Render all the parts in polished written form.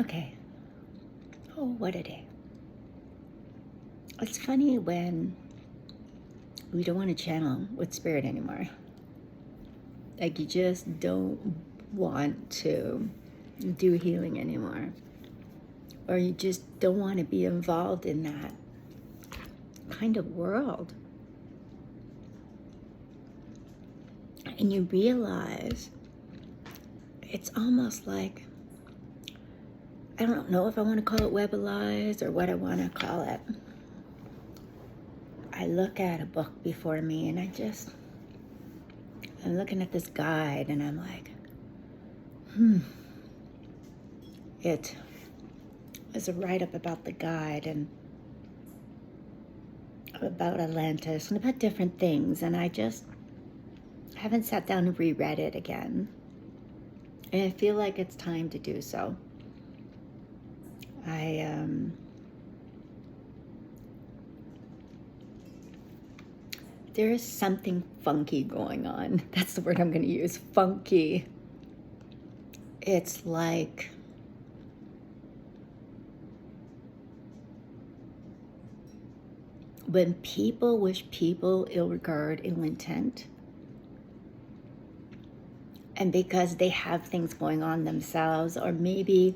Okay. Oh, what a day. It's funny when we don't want to channel with spirit anymore. Like you just don't want to do healing anymore. Or you just don't want to be involved in that kind of world. And you realize it's almost like, I don't know if I want to call it webalized or what I want to call it. I look at a book before me and I'm looking at this guide and I'm like, it was a write-up about the guide and about Atlantis and about different things, and I just haven't sat down and reread it again. And I feel like it's time to do so. There is something funky going on. That's the word I'm going to use, funky. It's like when people wish people ill regard, ill intent, and because they have things going on themselves, or maybe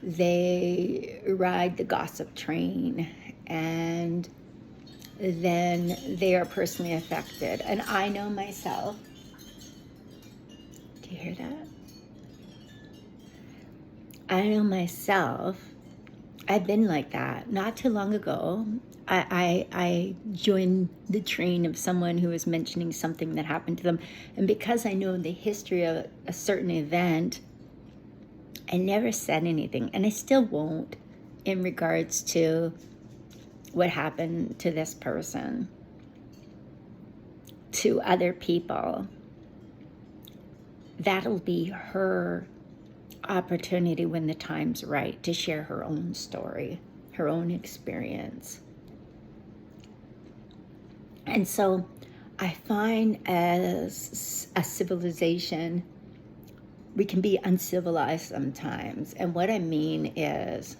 they ride the gossip train and then they are personally affected. And I know myself. Do you hear that? I know myself. I've been like that. Not too long ago, I joined the train of someone who was mentioning something that happened to them. And because I know the history of a certain event, I never said anything. And I still won't in regards to what happened to this person, to other people. That'll be her opportunity when the time's right to share her own story, her own experience. And so I find as a civilization, we can be uncivilized sometimes. And what I mean is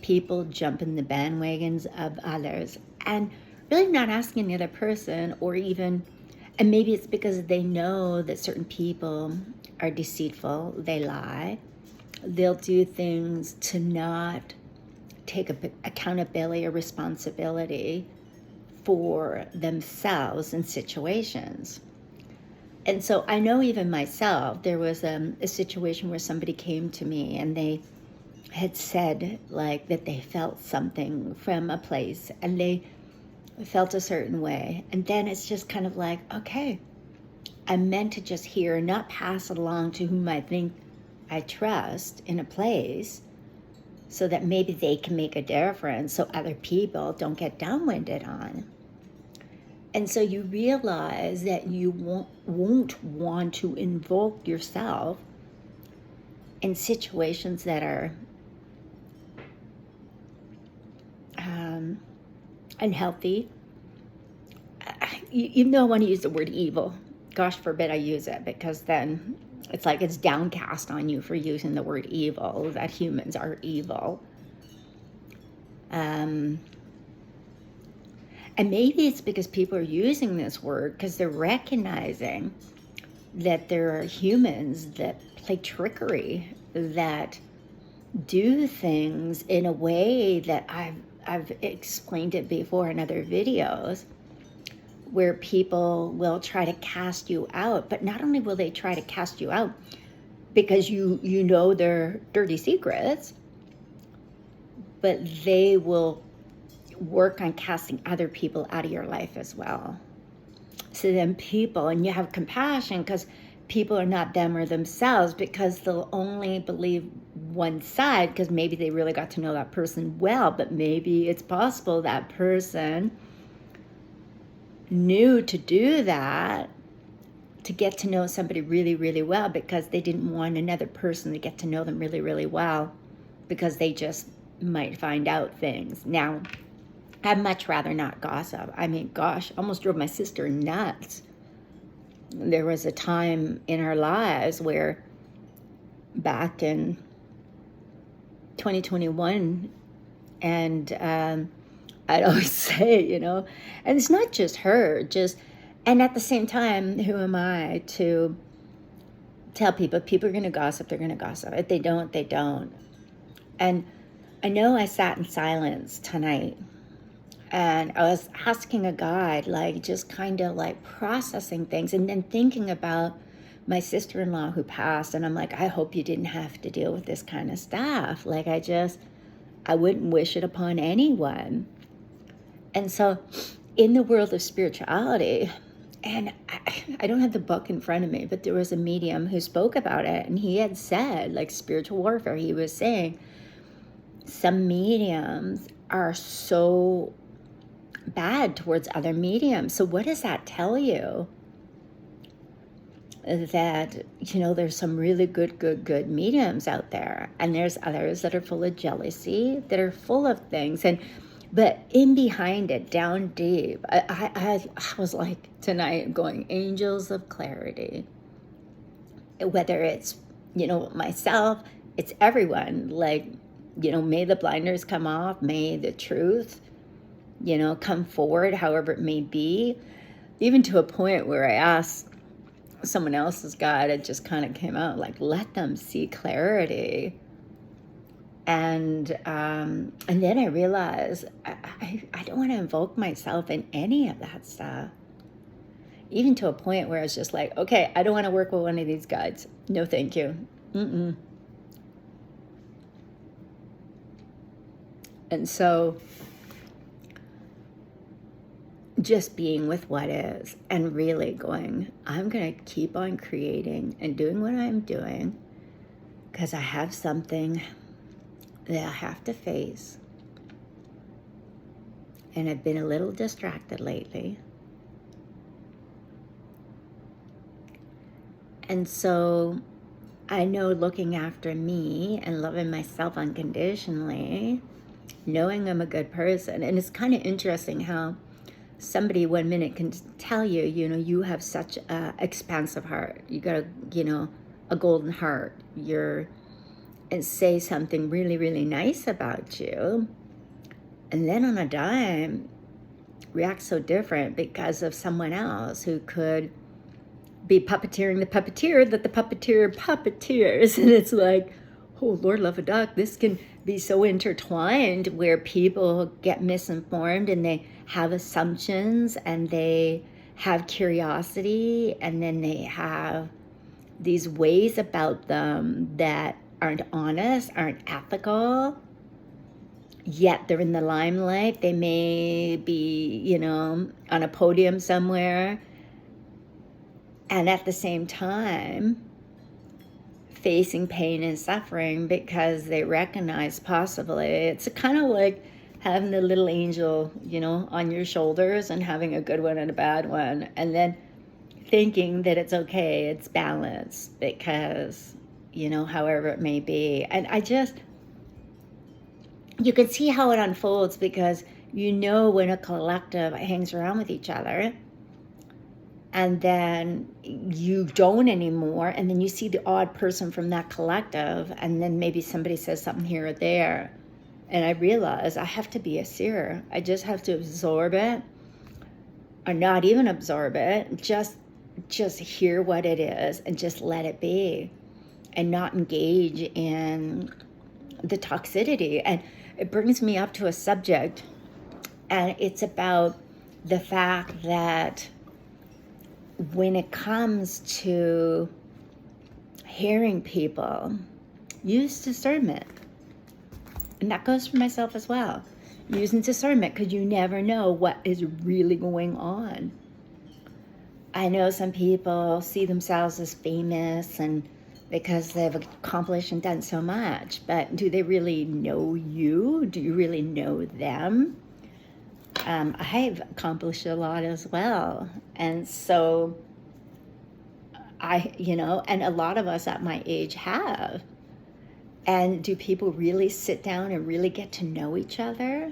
people jump in the bandwagons of others and really not asking the other person, or even, and maybe it's because they know that certain people are deceitful, they lie, they'll do things to not take accountability or responsibility for themselves in situations. And so I know even myself, there was a situation where somebody came to me and they had said like that they felt something from a place and they felt a certain way. And then it's just kind of like, okay, I'm meant to just hear and not pass it along to whom I think I trust in a place so that maybe they can make a difference so other people don't get downwinded on. And so you realize that you won't want to invoke yourself in situations that are unhealthy. You know, I want to use the word evil. Gosh forbid I use it, because then it's like it's downcast on you for using the word evil, that humans are evil. And maybe it's because people are using this word because they're recognizing that there are humans that play trickery, that do things in a way that I've explained it before in other videos, where people will try to cast you out. But not only will they try to cast you out because you know their dirty secrets, but they will work on casting other people out of your life as well. So then people, and you have compassion because people are not them or themselves, because they'll only believe one side because maybe they really got to know that person well, but maybe it's possible that person knew to do that to get to know somebody really, really well because they didn't want another person to get to know them really, really well because they just might find out things. Now, I'd much rather not gossip. I mean, gosh, almost drove my sister nuts. There was a time in our lives where back in 2021. And I'd always say, and it's not just her, and at the same time, who am I to tell people are going to gossip, they're going to gossip. If they don't, they don't. And I know I sat in silence tonight, and I was asking a guide, like, just kind of like processing things, and then thinking about my sister-in-law who passed. And I'm like, I hope you didn't have to deal with this kind of stuff. Like, I wouldn't wish it upon anyone. And so in the world of spirituality, and I don't have the book in front of me, but there was a medium who spoke about it, and he had said, like, spiritual warfare, he was saying some mediums are so bad towards other mediums. So what does that tell you? That, there's some really good mediums out there, and there's others that are full of jealousy, that are full of things. But in behind it, down deep, I was like tonight going, angels of clarity. Whether it's, myself, it's everyone. Like, may the blinders come off, may the truth, come forward, however it may be. Even to a point where I asked someone else's guide, it just kind of came out like, let them see clarity. And then I realized I don't want to invoke myself in any of that stuff. Even to a point where it's just like, okay, I don't want to work with one of these guides. No, thank you. And so just being with what is, and really going, I'm going to keep on creating and doing what I'm doing, because I have something that I have to face. And I've been a little distracted lately. And so I know looking after me and loving myself unconditionally, knowing I'm a good person. And it's kind of interesting how somebody 1 minute can tell you, you have such a expansive heart. You got a golden heart. And say something really, really nice about you. And then on a dime, react so different because of someone else who could be puppeteering the puppeteer that the puppeteer puppeteers. And it's like, oh, Lord love a duck. This can be so intertwined where people get misinformed, and they have assumptions, and they have curiosity, and then they have these ways about them that aren't honest, aren't ethical, yet they're in the limelight. They may be, on a podium somewhere, and at the same time facing pain and suffering because they recognize possibly it's kind of like having the little angel, on your shoulders, and having a good one and a bad one, and then thinking that it's okay, it's balanced, because, however it may be. And you can see how it unfolds, because when a collective hangs around with each other, and then you don't anymore, and then you see the odd person from that collective, and then maybe somebody says something here or there, and I realize I have to be a seer. I just have to absorb it, or not even absorb it, just hear what it is and just let it be, and not engage in the toxicity. And it brings me up to a subject, and it's about the fact that when it comes to hearing people, use discernment. And that goes for myself as well. Using discernment, because you never know what is really going on. I know some people see themselves as famous and because they've accomplished and done so much, but do they really know you? Do you really know them? I've accomplished a lot as well. And so and a lot of us at my age have. And do people really sit down and really get to know each other?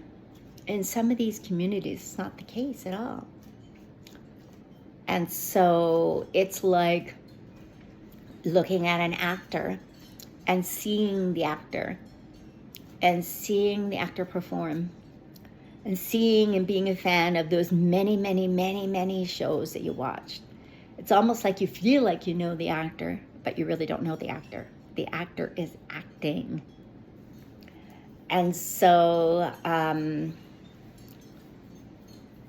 In some of these communities, it's not the case at all. And so it's like looking at an actor and seeing the actor and seeing the actor perform and seeing and being a fan of those many, many, many, many shows that you watched. It's almost like you feel like you know the actor, but you really don't know the actor. The actor is acting. And so, and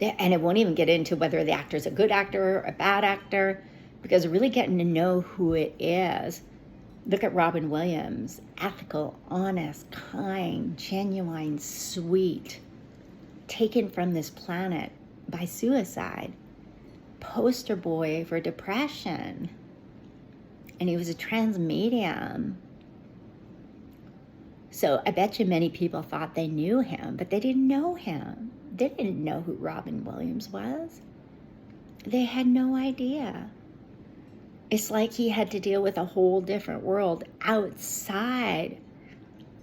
it won't even get into whether the actor is a good actor or a bad actor, because really getting to know who it is. Look at Robin Williams, ethical, honest, kind, genuine, sweet, taken from this planet by suicide, poster boy for depression, and he was a trans medium. So I bet you many people thought they knew him, but they didn't know him. They didn't know who Robin Williams was. They had no idea. It's like he had to deal with a whole different world outside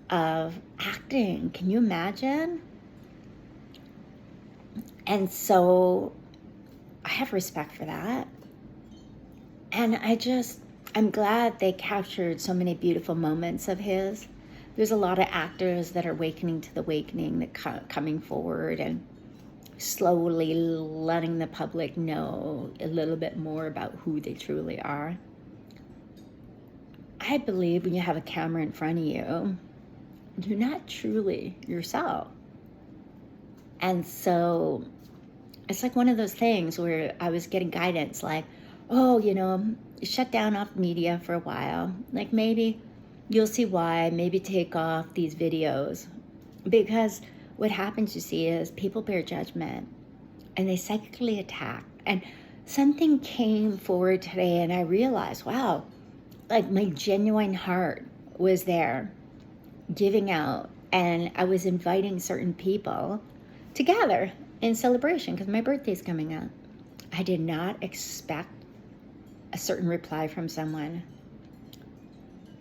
of acting. Can you imagine? And so I have respect for that. And I'm glad they captured so many beautiful moments of his. There's a lot of actors that are awakening to the awakening, that coming forward and slowly letting the public know a little bit more about who they truly are. I believe when you have a camera in front of you, you're not truly yourself. And so it's like one of those things where I was getting guidance like, oh, shut down off media for a while. Like maybe you'll see why, maybe take off these videos. Because what happens, you see, is people bear judgment and they psychically attack. And something came forward today and I realized, wow, like my genuine heart was there giving out, and I was inviting certain people to gather in celebration because my birthday's coming up. I did not expect a certain reply from someone.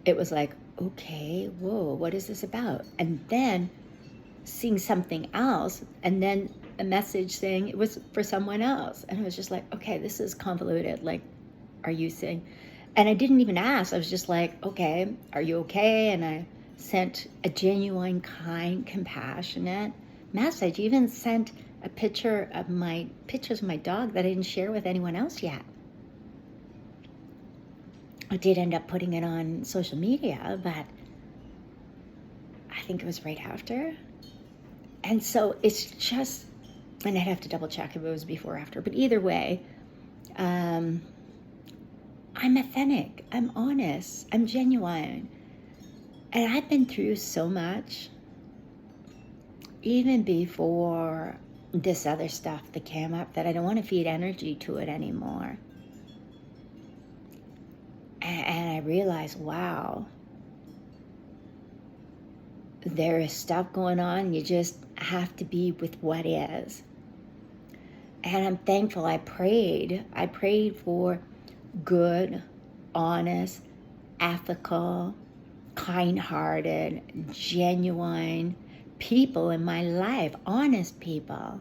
It was like, okay, whoa, what is this about? And then seeing something else, and then a message saying it was for someone else. And I was just like, okay, this is convoluted. Like, are you saying? And I didn't even ask. I was just like, okay, are you okay? And I sent a genuine, kind, compassionate message. Even sent a pictures of my dog that I didn't share with anyone else yet. I did end up putting it on social media, but I think it was right after. And so it's just, and I'd have to double check if it was before or after, but either way, I'm authentic, I'm honest, I'm genuine. And I've been through so much, even before this other stuff that came up, that I don't want to feed energy to it anymore. And I realized, wow, there is stuff going on. You just have to be with what is. And I'm thankful. I prayed for good, honest, ethical, kind-hearted, genuine people in my life, honest people.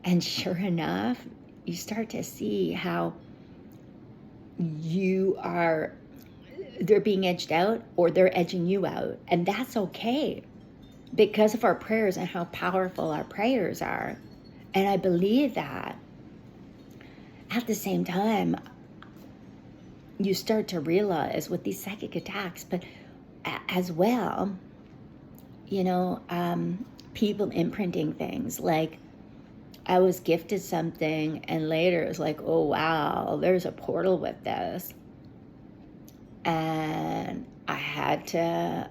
And sure enough, you start to see how they're being edged out or they're edging you out. And that's okay because of our prayers and how powerful our prayers are. And I believe that. At the same time, you start to realize with these psychic attacks, but as well, people imprinting things. Like I was gifted something and later it was like, oh wow, there's a portal with this. And I had to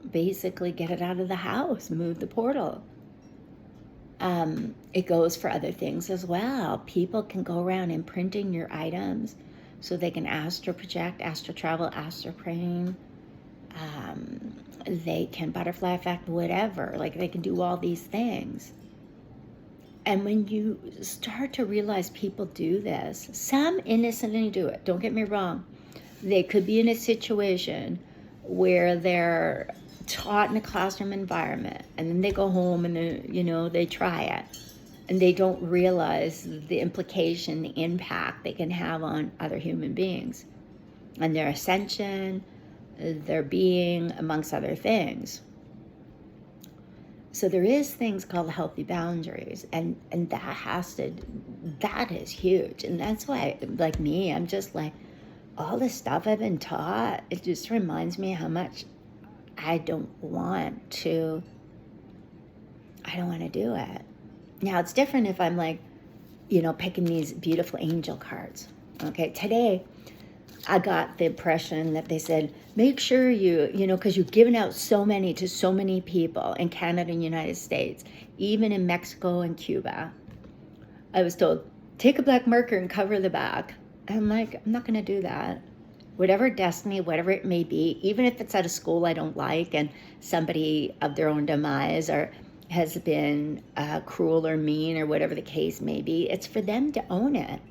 basically get it out of the house, move the portal. It goes for other things as well. People can go around imprinting your items so they can astral project, astral travel, astral plane. They can butterfly effect, whatever. Like they can do all these things. And when you start to realize people do this, some innocently do it. Don't get me wrong. They could be in a situation where they're taught in a classroom environment and then they go home and they try it and they don't realize the implication, the impact they can have on other human beings and their ascension, their being, amongst other things. So there is things called healthy boundaries, and that is huge. And that's why, like me, I'm just like, all the stuff I've been taught, it just reminds me how much I don't want to do it. Now it's different if I'm like, picking these beautiful angel cards. Okay, today I got the impression that they said, make sure because you've given out so many to so many people in Canada and United States, even in Mexico and Cuba. I was told, take a black marker and cover the back. I'm like, I'm not going to do that. Whatever destiny, whatever it may be, even if it's at a school I don't like and somebody of their own demise or has been cruel or mean or whatever the case may be, it's for them to own it.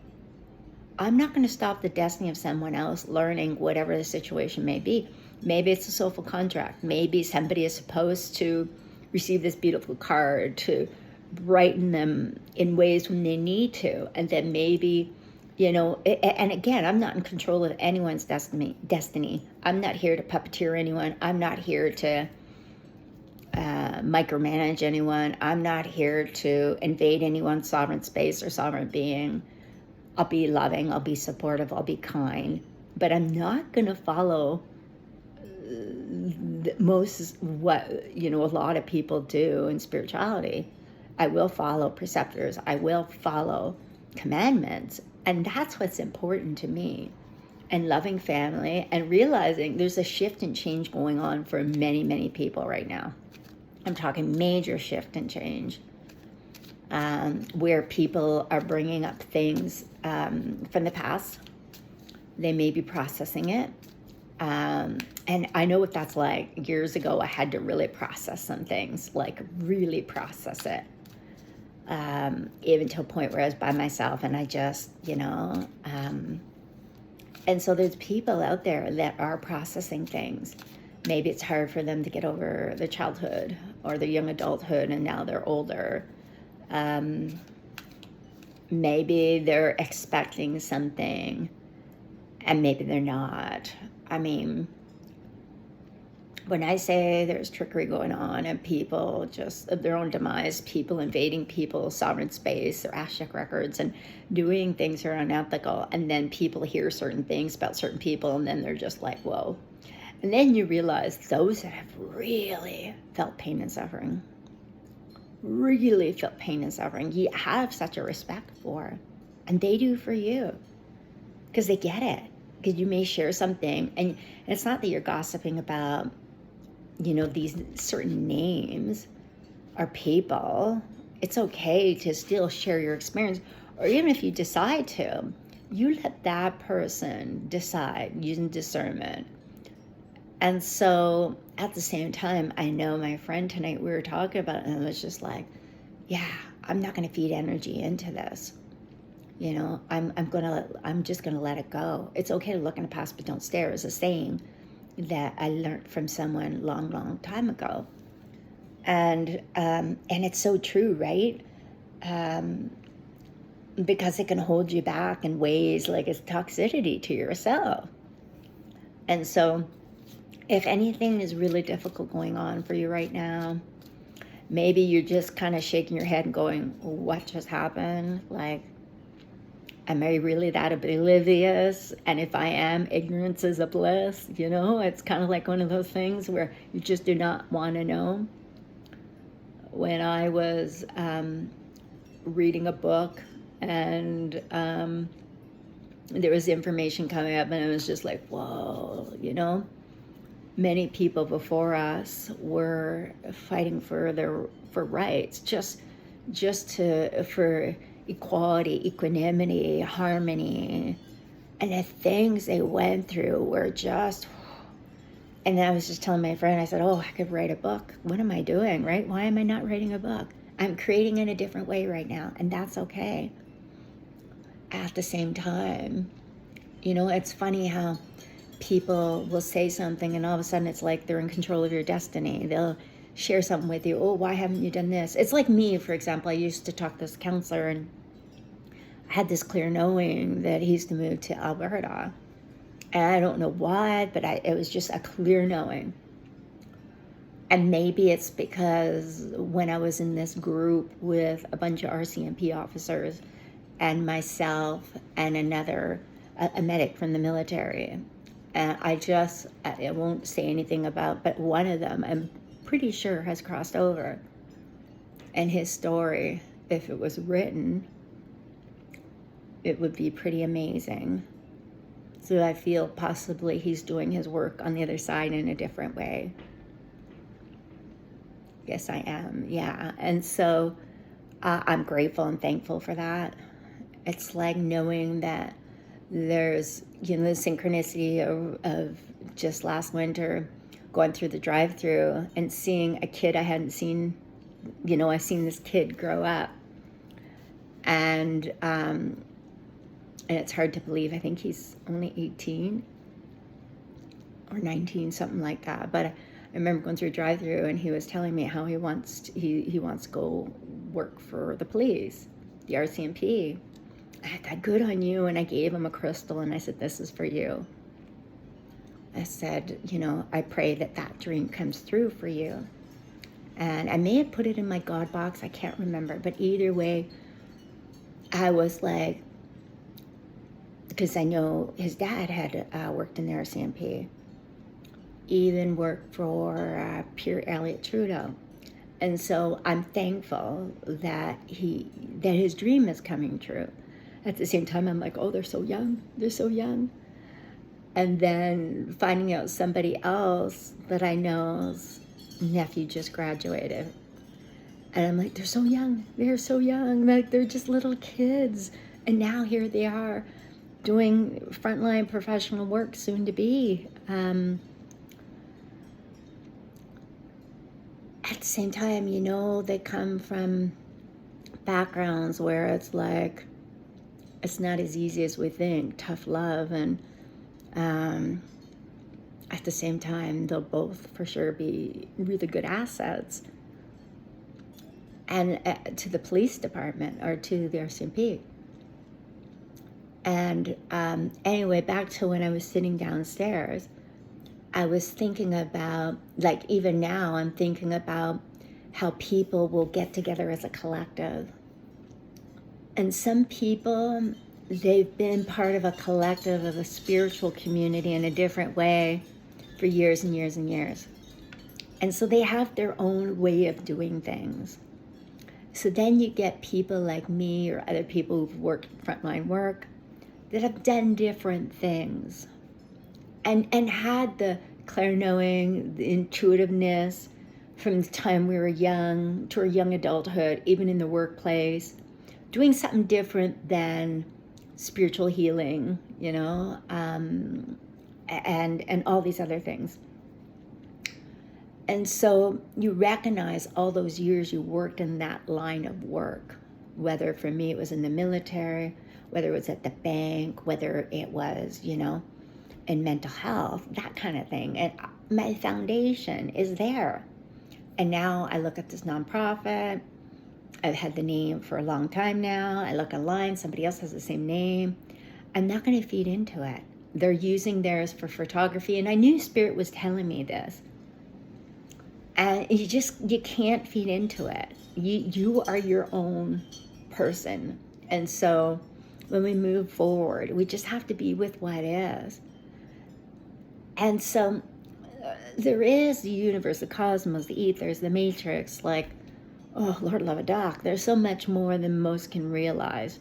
I'm not going to stop the destiny of someone else learning whatever the situation may be. Maybe it's a soulful contract. Maybe somebody is supposed to receive this beautiful card to brighten them in ways when they need to. And then maybe, and again, I'm not in control of anyone's destiny. I'm not here to puppeteer anyone. I'm not here to micromanage anyone. I'm not here to invade anyone's sovereign space or sovereign being. I'll be loving, I'll be supportive, I'll be kind, but I'm not going to follow what a lot of people do in spirituality. I will follow preceptors. I will follow commandments. And that's what's important to me. And loving family and realizing there's a shift and change going on for many, many people right now. I'm talking major shift and change. Where people are bringing up things from the past. They may be processing it. And I know what that's like. Years ago, I had to really process some things, like really process it. Even to a point where I was by myself and I just, and so there's people out there that are processing things. Maybe it's hard for them to get over their childhood or their young adulthood and now they're older. Maybe they're expecting something and maybe they're not. I mean, when I say there's trickery going on and people just of their own demise, people invading people's sovereign space, their Ashik records and doing things that are unethical, and then people hear certain things about certain people and then they're just like, whoa. And then you realize those that have really felt pain and suffering, you have such a respect for, and they do for you because they get it, because you may share something and it's not that you're gossiping about these certain names or people. It's okay to still share your experience, or even if you decide to, you let that person decide using discernment. And so at the same time, I know my friend tonight, we were talking about it, and it was just like, yeah, I'm not going to feed energy into this. I'm just going to let it go. It's okay to look in the past, but don't stare is a saying that I learned from someone long, long time ago. And it's so true, right? Because it can hold you back in ways like it's toxicity to yourself. And so if anything is really difficult going on for you right now, maybe you're just kind of shaking your head and going, what just happened? Like, am I really that oblivious? And if I am, ignorance is a bliss. It's kind of like one of those things where you just do not want to know. When I was reading a book and there was information coming up and it was just like, whoa, many people before us were fighting for rights, just for equality, equanimity, harmony, and the things they went through were just. And then I was just telling my friend, I said, oh, I could write a book. What am I doing, right? Why am I not writing a book? I'm creating in a different way right now, and that's okay. At the same time, it's funny how people will say something and all of a sudden it's like they're in control of your destiny. They'll share something with you. Oh, why haven't you done this? It's like me, for example. I used to talk to this counselor and I had this clear knowing that he's to move to Alberta. And I don't know why, but it was just a clear knowing. And maybe it's because when I was in this group with a bunch of RCMP officers and myself and another, a medic from the military, and I won't say anything about, but one of them I'm pretty sure has crossed over. And his story, if it was written, it would be pretty amazing. So I feel possibly he's doing his work on the other side in a different way. Yes, I am. Yeah. And so I'm grateful and thankful for that. It's like knowing that there's, the synchronicity of just last winter going through the drive-through and seeing a kid I hadn't seen. I've seen this kid grow up. And it's hard to believe. I think he's only 18 or 19, something like that. But I remember going through a drive-through and he was telling me how he wants to go work for the police, the RCMP. I thought, good on you. And I gave him a crystal and I said, this is for you. I said, I pray that dream comes through for you. And I may have put it in my God box. I can't remember. But either way, I was like, because I know his dad had worked in the RCMP, even worked for Pierre Elliott Trudeau. And so I'm thankful that his dream is coming true. At the same time, I'm like, oh, they're so young. They're so young. And then finding out somebody else that I know's nephew just graduated. And I'm like, they're so young. They're so young. Like, they're just little kids. And now here they are doing frontline professional work, soon to be. At the same time, they come from backgrounds where it's like, it's not as easy as we think, tough love. And at the same time, they'll both for sure be really good assets. And to the police department or to the RCMP. And anyway, back to when I was sitting downstairs, I was thinking about, like even now, I'm thinking about how people will get together as a collective. And some people, they've been part of a collective, of a spiritual community in a different way for years and years and years. And so they have their own way of doing things. So then you get people like me or other people who've worked frontline work that have done different things and had the clair-knowing, the intuitiveness from the time we were young to our young adulthood, even in the workplace, doing something different than spiritual healing, and all these other things. And so you recognize all those years you worked in that line of work, whether for me it was in the military, whether it was at the bank, whether it was, in mental health, that kind of thing. And my foundation is there. And now I look at this nonprofit. I've had the name for a long time now. I look online, somebody else has the same name. I'm not going to feed into it. They're using theirs for photography. And I knew Spirit was telling me this. And you can't feed into it. You are your own person. And so when we move forward, we just have to be with what is. And so there is the universe, the cosmos, the ethers, the matrix, like, oh, Lord love a doc. There's so much more than most can realize.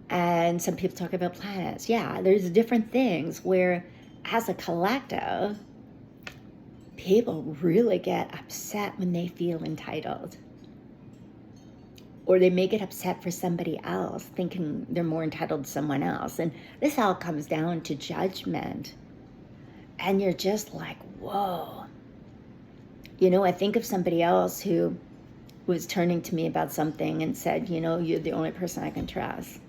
And some people talk about planets. Yeah, there's different things where as a collective, people really get upset when they feel entitled. Or they may get upset for somebody else, thinking they're more entitled to someone else. And this all comes down to judgment. And you're just like, whoa. I think of somebody else who was turning to me about something and said, you're the only person I can trust.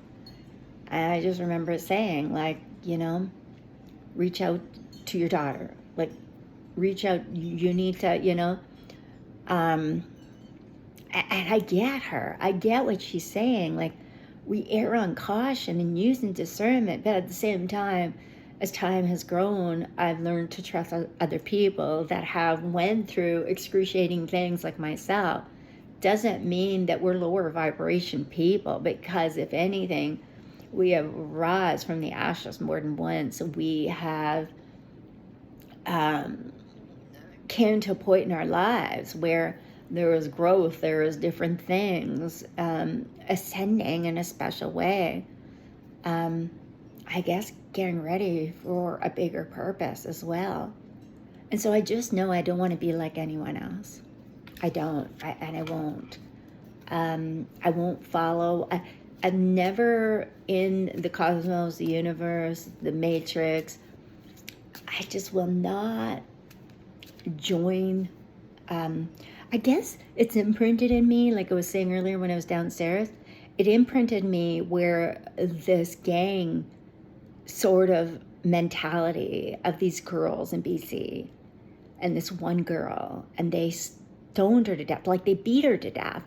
And I just remember saying, like, reach out to your daughter. Like, reach out, you need to, and I get her. I get what she's saying. Like, we err on caution and using discernment, but at the same time, as time has grown, I've learned to trust other people that have went through excruciating things like myself. Doesn't mean that we're lower vibration people, because if anything, we have rise from the ashes more than once. We have came to a point in our lives where there is growth, there is different things, ascending in a special way. I guess getting ready for a bigger purpose as well. And so I just know I don't want to be like anyone else. I don't, and I won't. I won't follow. I'm never in the cosmos, the universe, the matrix. I just will not join. I guess it's imprinted in me, like I was saying earlier when I was downstairs. It imprinted me where this gang sort of mentality of these girls in BC, and this one girl, and they stoned her to death, like they beat her to death.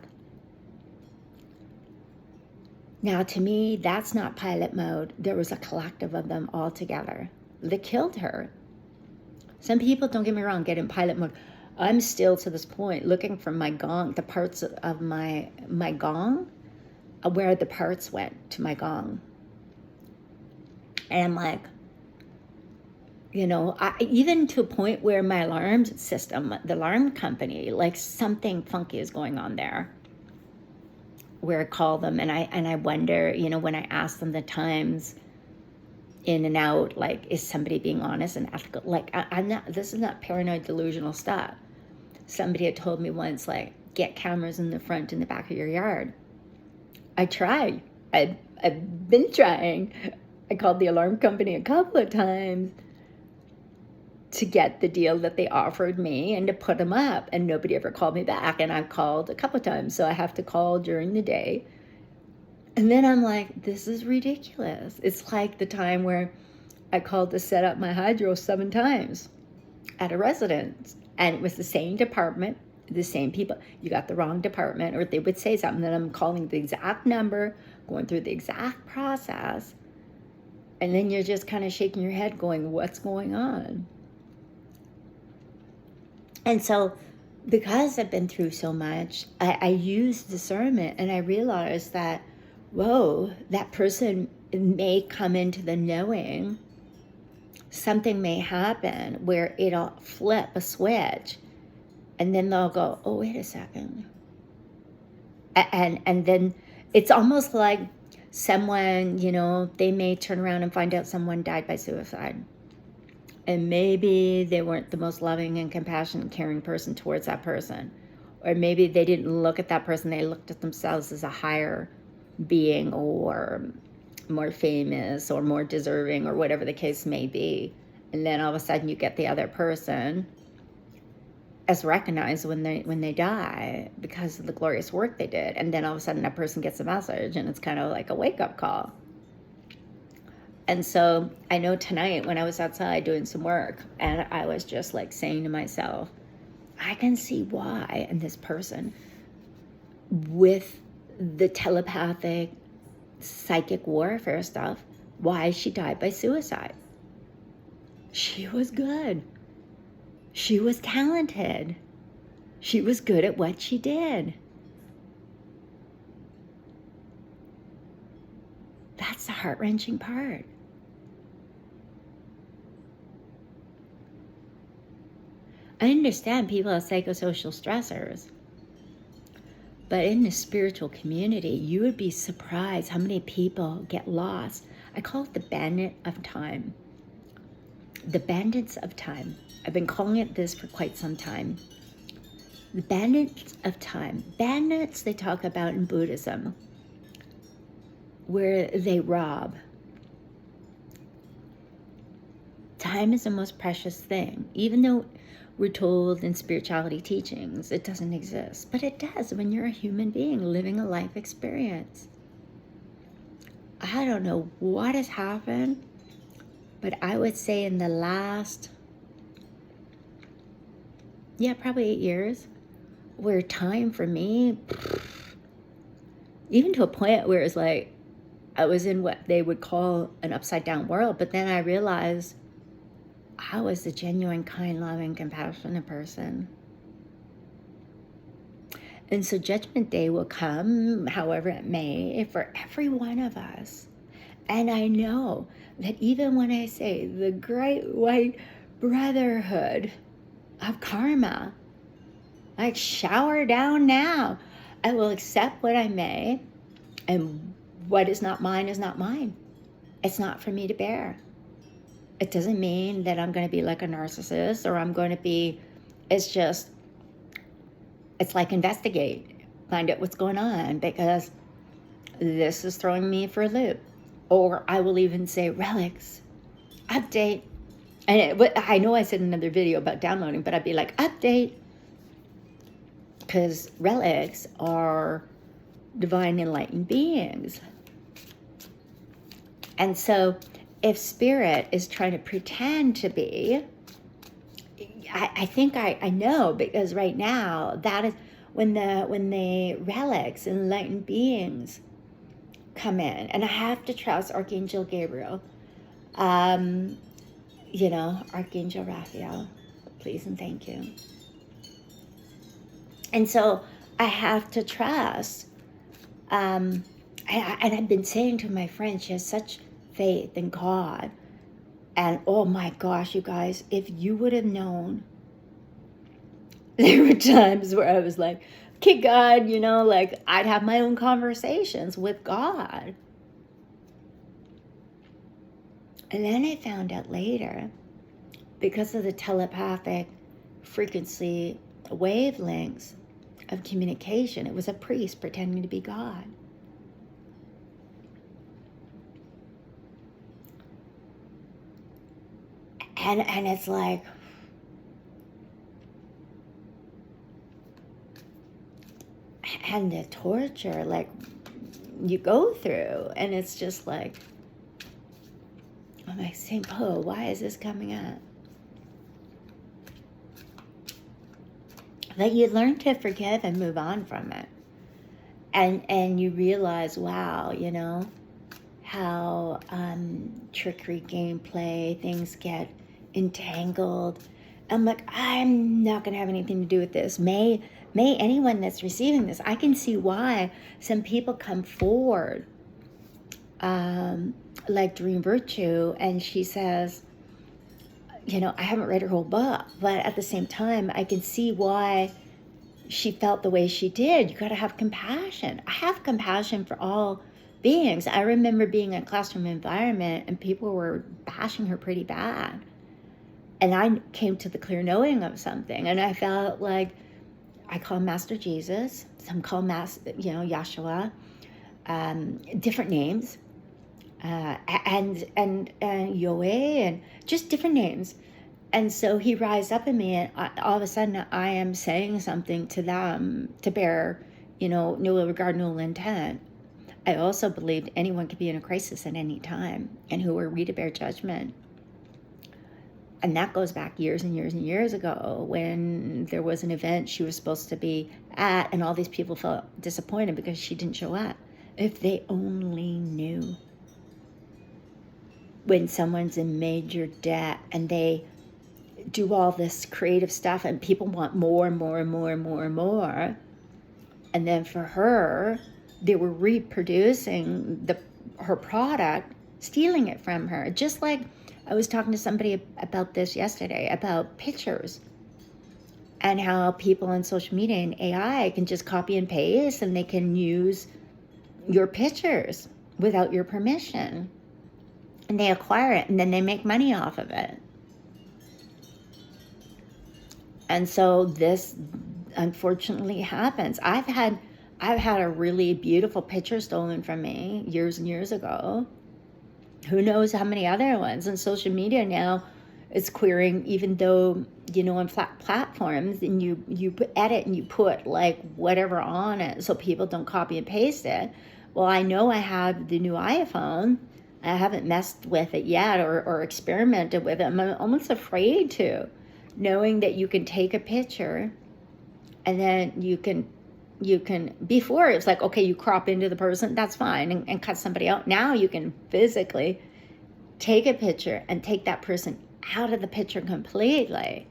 Now, to me, that's not pilot mode. There was a collective of them all together that killed her. Some people, don't get me wrong, get in pilot mode. I'm still to this point looking for my gong, the parts of my gong, where the parts went to my gong. And I'm like, even to a point where my alarm system, the alarm company, like something funky is going on there. Where I call them and I wonder, when I ask them the times in and out, like, is somebody being honest and ethical? Like, I'm not, this is not paranoid delusional stuff. Somebody had told me once, like, get cameras in the front and the back of your yard. I tried. I've been trying. I called the alarm company a couple of times to get the deal that they offered me and to put them up, and nobody ever called me back. And I've called a couple of times, so I have to call during the day. And then I'm like, this is ridiculous. It's like the time where I called to set up my hydro 7 times at a residence, and it was the same department, the same people. You got the wrong department, or they would say something, then I'm calling the exact number, going through the exact process, and then you're just kind of shaking your head going, what's going on? And so because I've been through so much, I use discernment, and I realized that, whoa, that person may come into the knowing. Something may happen where it'll flip a switch, and then they'll go, oh, wait a second. And then it's almost like someone, they may turn around and find out someone died by suicide. And maybe they weren't the most loving and compassionate, caring person towards that person. Or maybe they didn't look at that person, they looked at themselves as a higher being, or more famous, or more deserving, or whatever the case may be. And then all of a sudden you get the other person as recognized when they die because of the glorious work they did. And then all of a sudden that person gets a message, and it's kind of like a wake-up call. And so I know tonight when I was outside doing some work, and I was just like saying to myself, I can see why. And this person with the telepathic psychic warfare stuff, why she died by suicide. She was good. She was talented. She was good at what she did. That's the heart-wrenching part. I understand people have psychosocial stressors, but in the spiritual community, you would be surprised how many people get lost. I call it the bandit of time. The bandits of time. I've been calling it this for quite some time. The bandits of time. Bandits they talk about in Buddhism, where they rob. Time is the most precious thing, even though we're told in spirituality teachings it doesn't exist, but it does when you're a human being living a life experience. I don't know what has happened, but I would say in the last, probably 8 years, where time for me, even to a point where it's like, I was in what they would call an upside down world. But then I realized I was a genuine, kind, loving, compassionate person. And so Judgment Day will come, however it may, for every one of us. And I know that even when I say the great white brotherhood of karma, like shower down now, I will accept what I may, and what is not mine is not mine. It's not for me to bear. It doesn't mean that I'm going to be like a narcissist, or I'm going to be, it's like investigate, find out what's going on, because this is throwing me for a loop. Or I will even say, relics, update. And I know I said in another video about downloading, but I'd be like, update. Because relics are divine enlightened beings. And so if spirit is trying to pretend to be, I think I know, because right now that is when the relics, enlightened beings come in, and I have to trust Archangel Gabriel, Archangel Raphael, please and thank you. And so I have to trust, and I've been saying to my friend, she has such faith in God. And oh my gosh, you guys, if you would have known, there were times where I was like, okay, God, I'd have my own conversations with God. And then I found out later, because of the telepathic frequency wavelengths of communication, it was a priest pretending to be God. And it's like, and the torture, like, you go through, and it's just like, I'm like, St. Paul, why is this coming up? That you learn to forgive and move on from it. And you realize, wow, how trickery, gameplay, things get entangled. I'm like, I'm not going to have anything to do with this. May anyone that's receiving this, I can see why some people come forward, like Dream Virtue, and she says, I haven't read her whole book, but at the same time, I can see why she felt the way she did. You got to have compassion. I have compassion for all beings. I remember being in a classroom environment and people were bashing her pretty bad. And I came to the clear knowing of something. And I felt like, I call Master Jesus, some call Yahshua, different names, and Yahweh, and just different names. And so he rise up in me, and all of a sudden I am saying something to them to bear, no regard, no intent. I also believed anyone could be in a crisis at any time, and who were we to bear judgment. And that goes back years and years and years ago, when there was an event she was supposed to be at, and all these people felt disappointed because she didn't show up. If they only knew. When someone's in major debt and they do all this creative stuff and people want more and more and more and more and more. And then for her, they were reproducing her product, stealing it from her. Just like I was talking to somebody about this yesterday, about pictures, and how people on social media and AI can just copy and paste, and they can use your pictures without your permission. And they acquire it, and then they make money off of it. And so this unfortunately happens. I've had a really beautiful picture stolen from me years and years ago. Who knows how many other ones? On social media now, it's queering, even though, on flat platforms, and you edit and you put like whatever on it so people don't copy and paste it. Well, I know I have the new iPhone. I haven't messed with it yet or experimented with it. I'm almost afraid to, knowing that you can take a picture and then you can, you can, before it's like, okay, you crop into the person, that's fine, and cut somebody out. Now you can physically take a picture and take that person out of the picture completely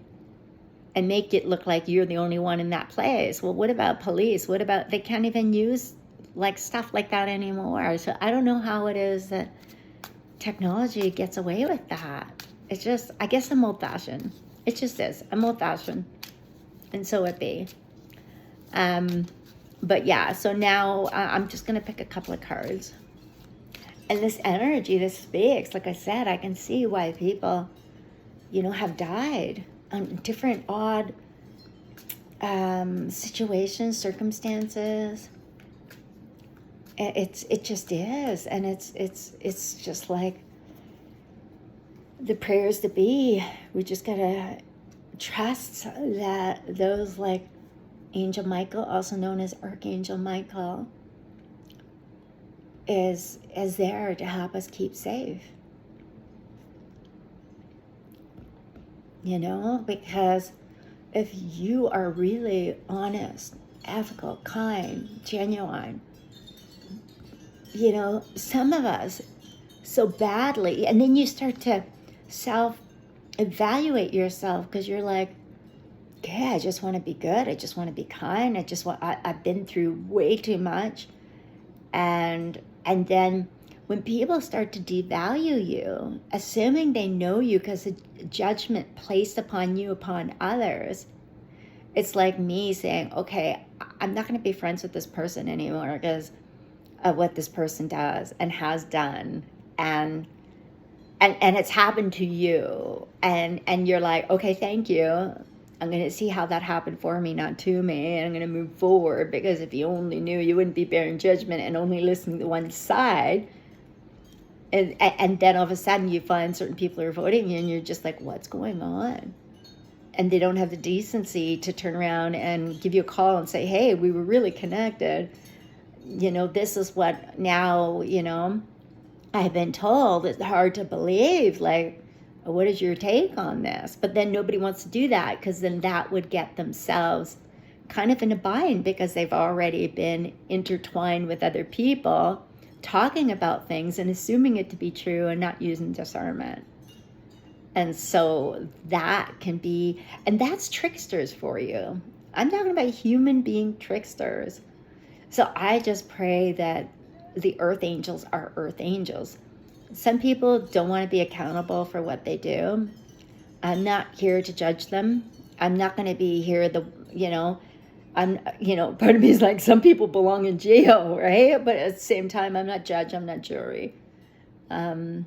and make it look like you're the only one in that place. Well, what about police? What about, they can't even use like stuff like that anymore. So I don't know how it is that technology gets away with that. It's just, I guess I'm old fashioned. It just is. I'm old fashioned. And so it be. But yeah, so now I'm just going to pick a couple of cards. And this energy, this speaks, like I said, I can see why people, have died on different odd situations, circumstances. It just is. And it's just like the prayers to be. We just got to trust that those like Angel Michael, also known as Archangel Michael, is there to help us keep safe. Because if you are really honest, ethical, kind, genuine, some of us so badly, and then you start to self-evaluate yourself because you're like, okay, I just want to be good. I just want to be kind. I've been through way too much. And then when people start to devalue you, assuming they know you because of judgment placed upon you, upon others, it's like me saying, okay, I'm not going to be friends with this person anymore because of what this person does and has done. And it's happened to you. And you're like, okay, thank you. I'm going to see how that happened for me, not to me. And I'm going to move forward, because if you only knew, you wouldn't be bearing judgment and only listening to one side. And then all of a sudden you find certain people are voting you and you're just like, what's going on? And they don't have the decency to turn around and give you a call and say, hey, we were really connected. This is what now, I've been told. It's hard to believe. Like, what is your take on this? But then nobody wants to do that, because then that would get themselves kind of in a bind, because they've already been intertwined with other people talking about things and assuming it to be true and not using discernment. And so that can be, and that's tricksters for you. I'm talking about human being tricksters. So I just pray that the earth angels are earth angels. Some people don't want to be accountable for what they do. I'm not here to judge them. I'm not going to be here part of me is like, some people belong in jail, right? But at the same time, I'm not judge, I'm not jury. I'm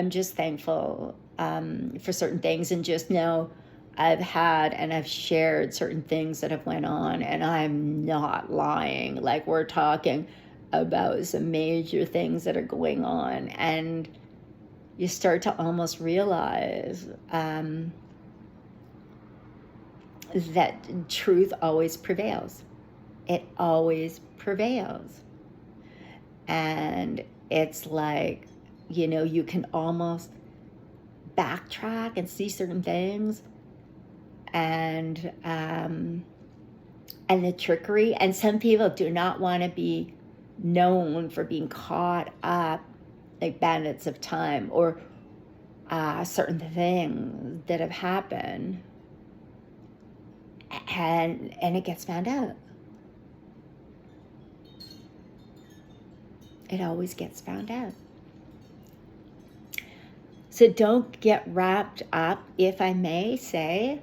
just thankful for certain things, and just know I've had and I've shared certain things that have went on, and I'm not lying. Like, we're talking about some major things that are going on, and you start to almost realize that truth always prevails. It always prevails. And it's like, you can almost backtrack and see certain things, and the trickery. And some people do not want to be known for being caught up like bandits of time, or certain things that have happened, and it gets found out. It always gets found out. So don't get wrapped up, if I may say,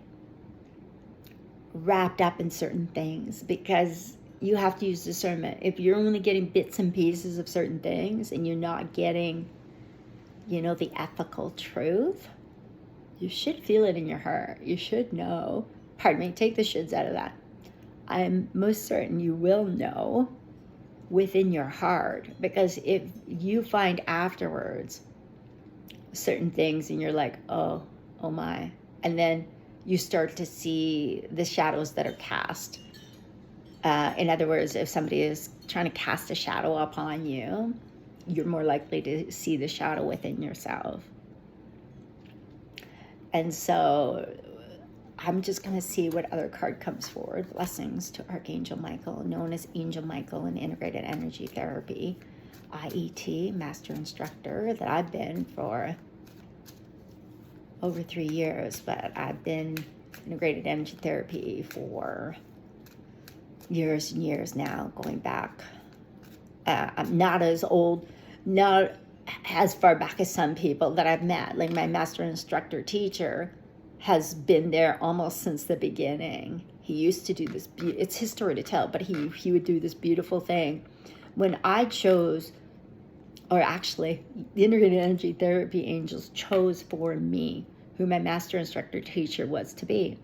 wrapped up in certain things, because you have to use discernment. If you're only getting bits and pieces of certain things and you're not getting, the ethical truth, you should feel it in your heart. You should know. Pardon me, take the shoulds out of that. I'm most certain you will know within your heart, because if you find afterwards certain things and you're like, oh my, and then you start to see the shadows that are cast. In other words, if somebody is trying to cast a shadow upon you, you're more likely to see the shadow within yourself. And so I'm just going to see what other card comes forward. Blessings to Archangel Michael, known as Angel Michael in Integrated Energy Therapy, IET, Master Instructor, that I've been for over 3 years, but I've been Integrated Energy Therapy for years and years now, going back. I'm not as old, not as far back as some people that I've met. Like my Master Instructor teacher has been there almost since the beginning. He used to do this, it's his story to tell, but he would do this beautiful thing. When I chose, or actually, the Integrated Energy Therapy Angels chose for me who my Master Instructor teacher was to be.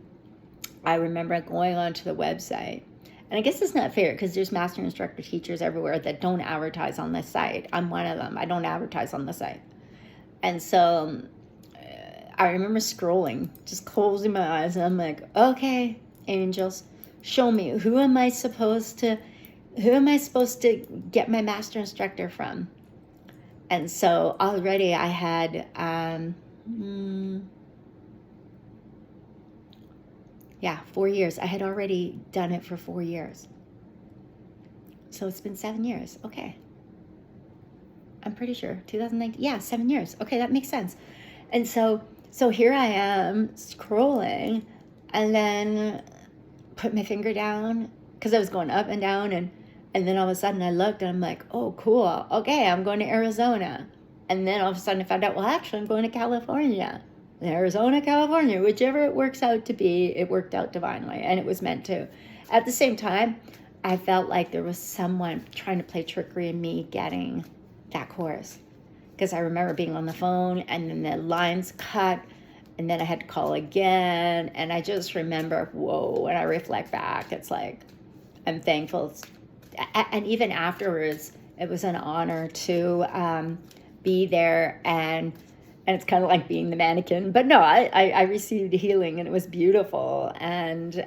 I remember going onto the website, and I guess it's not fair because there's Master Instructor teachers everywhere that don't advertise on the site. I'm one of them. I don't advertise on the site. And so I remember scrolling, just closing my eyes, and I'm like, okay, angels, show me, who am I supposed to get my Master Instructor from? And so already I had, 4 years. I had already done it for 4 years. So it's been 7 years. Okay. I'm pretty sure 2019. 7 years. Okay, that makes sense. And so here I am scrolling, and then put my finger down because I was going up and down, and then all of a sudden I looked and I'm like, oh, cool. Okay, I'm going to Arizona. And then all of a sudden I found out, well, actually I'm going to California. Arizona, California, whichever it works out to be, it worked out divinely, and it was meant to. At the same time, I felt like there was someone trying to play trickery in me getting that course. Because I remember being on the phone, and then the lines cut, and then I had to call again, and I just remember, whoa, when I reflect back, it's like, I'm thankful. And even afterwards, it was an honor to be there, and it's kind of like being the mannequin. But no, I received healing, and it was beautiful. And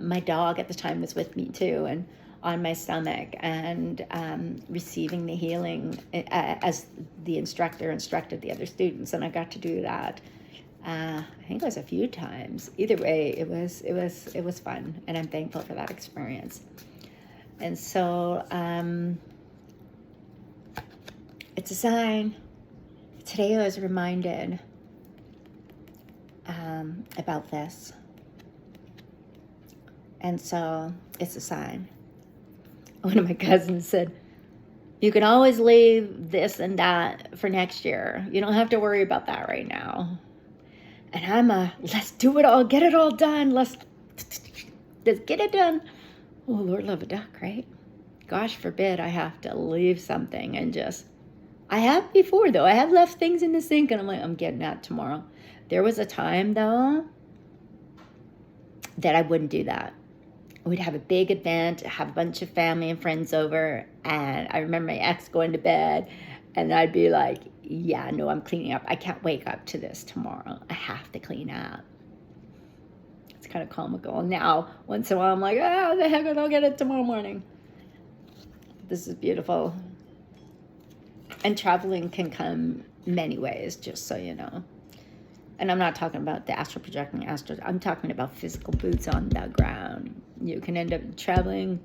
my dog at the time was with me too, and on my stomach, and receiving the healing as the instructor instructed the other students, and I got to do that. I think it was a few times. Either way, it was fun, and I'm thankful for that experience. And so it's a sign. Today I was reminded about this. And so it's a sign. One of my cousins said, you can always leave this and that for next year. You don't have to worry about that right now. And I'm let's do it all, get it all done. Let's get it done. Oh, Lord love a duck, right? Gosh forbid I have to leave something and just, I have before though. I have left things in the sink and I'm like, I'm getting that tomorrow. There was a time though that I wouldn't do that. We'd have a big event, have a bunch of family and friends over, and I remember my ex going to bed, and I'd be like, yeah, no, I'm cleaning up. I can't wake up to this tomorrow. I have to clean up. It's kind of comical. Now, once in a while, I'm like, the heck, I'll get it tomorrow morning. This is beautiful. And traveling can come many ways, just so you know. And I'm not talking about the astral projecting I'm talking about physical boots on the ground. You can end up traveling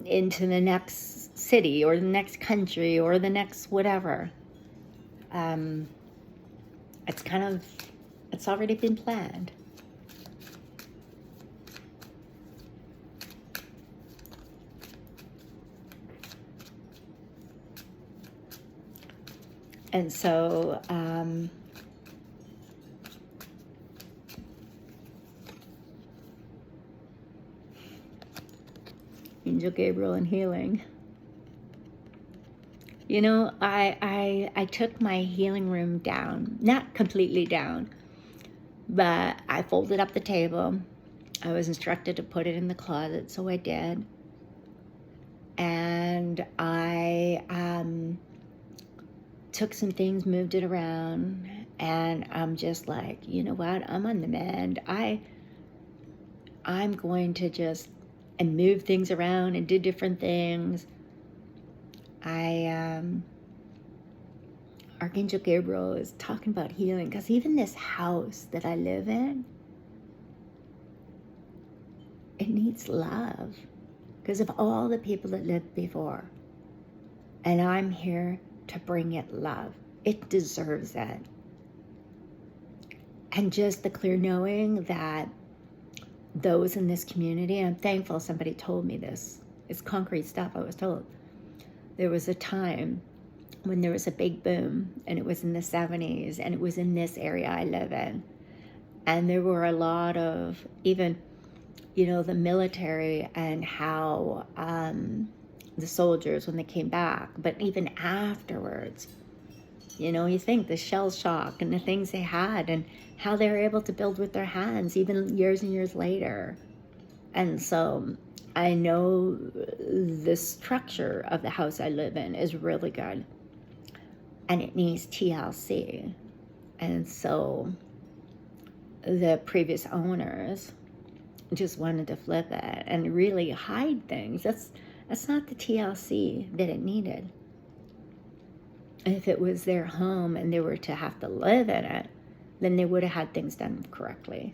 into the next city or the next country or the next whatever. It's already been planned. And so, Angel Gabriel and healing. You know, I took my healing room down, not completely down, but I folded up the table. I was instructed to put it in the closet, so I did. And I took some things, moved it around, and I'm just like, you know what? I'm on the mend. I'm going to just and move things around and do different things. I Archangel Gabriel is talking about healing, because even this house that I live in, it needs love because of all the people that lived before. And I'm here to bring it love. It deserves it. And just the clear knowing that those in this community, and I'm thankful somebody told me this. It's concrete stuff I was told. There was a time when there was a big boom, and it was in the 70s, and it was in this area I live in. And there were a lot of, even, the military and how the soldiers, when they came back, but even afterwards, you think the shell shock and the things they had and how they were able to build with their hands even years and years later. And so I know the structure of the house I live in is really good, and it needs TLC. And so the previous owners just wanted to flip it and really hide things. That's not the TLC that it needed. If it was their home and they were to have to live in it, then they would have had things done correctly.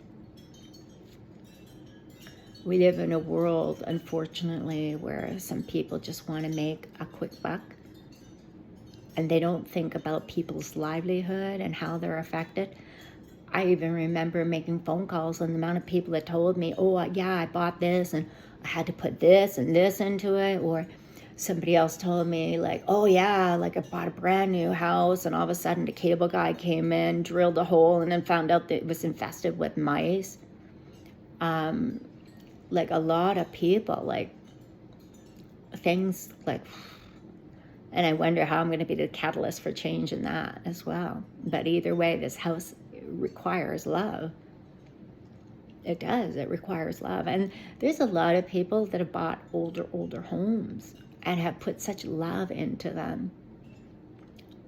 We live in a world, unfortunately, where some people just want to make a quick buck, and they don't think about people's livelihood and how they're affected. I even remember making phone calls and the amount of people that told me, oh, yeah, I bought this and I had to put this and this into it. Or somebody else told me, like, oh, yeah, like I bought a brand new house and all of a sudden the cable guy came in, drilled a hole, and then found out that it was infested with mice. Like a lot of people, like things like, and I wonder how I'm going to be the catalyst for change in that as well. But either way, this house requires love. It does. It requires love. And there's a lot of people that have bought older homes and have put such love into them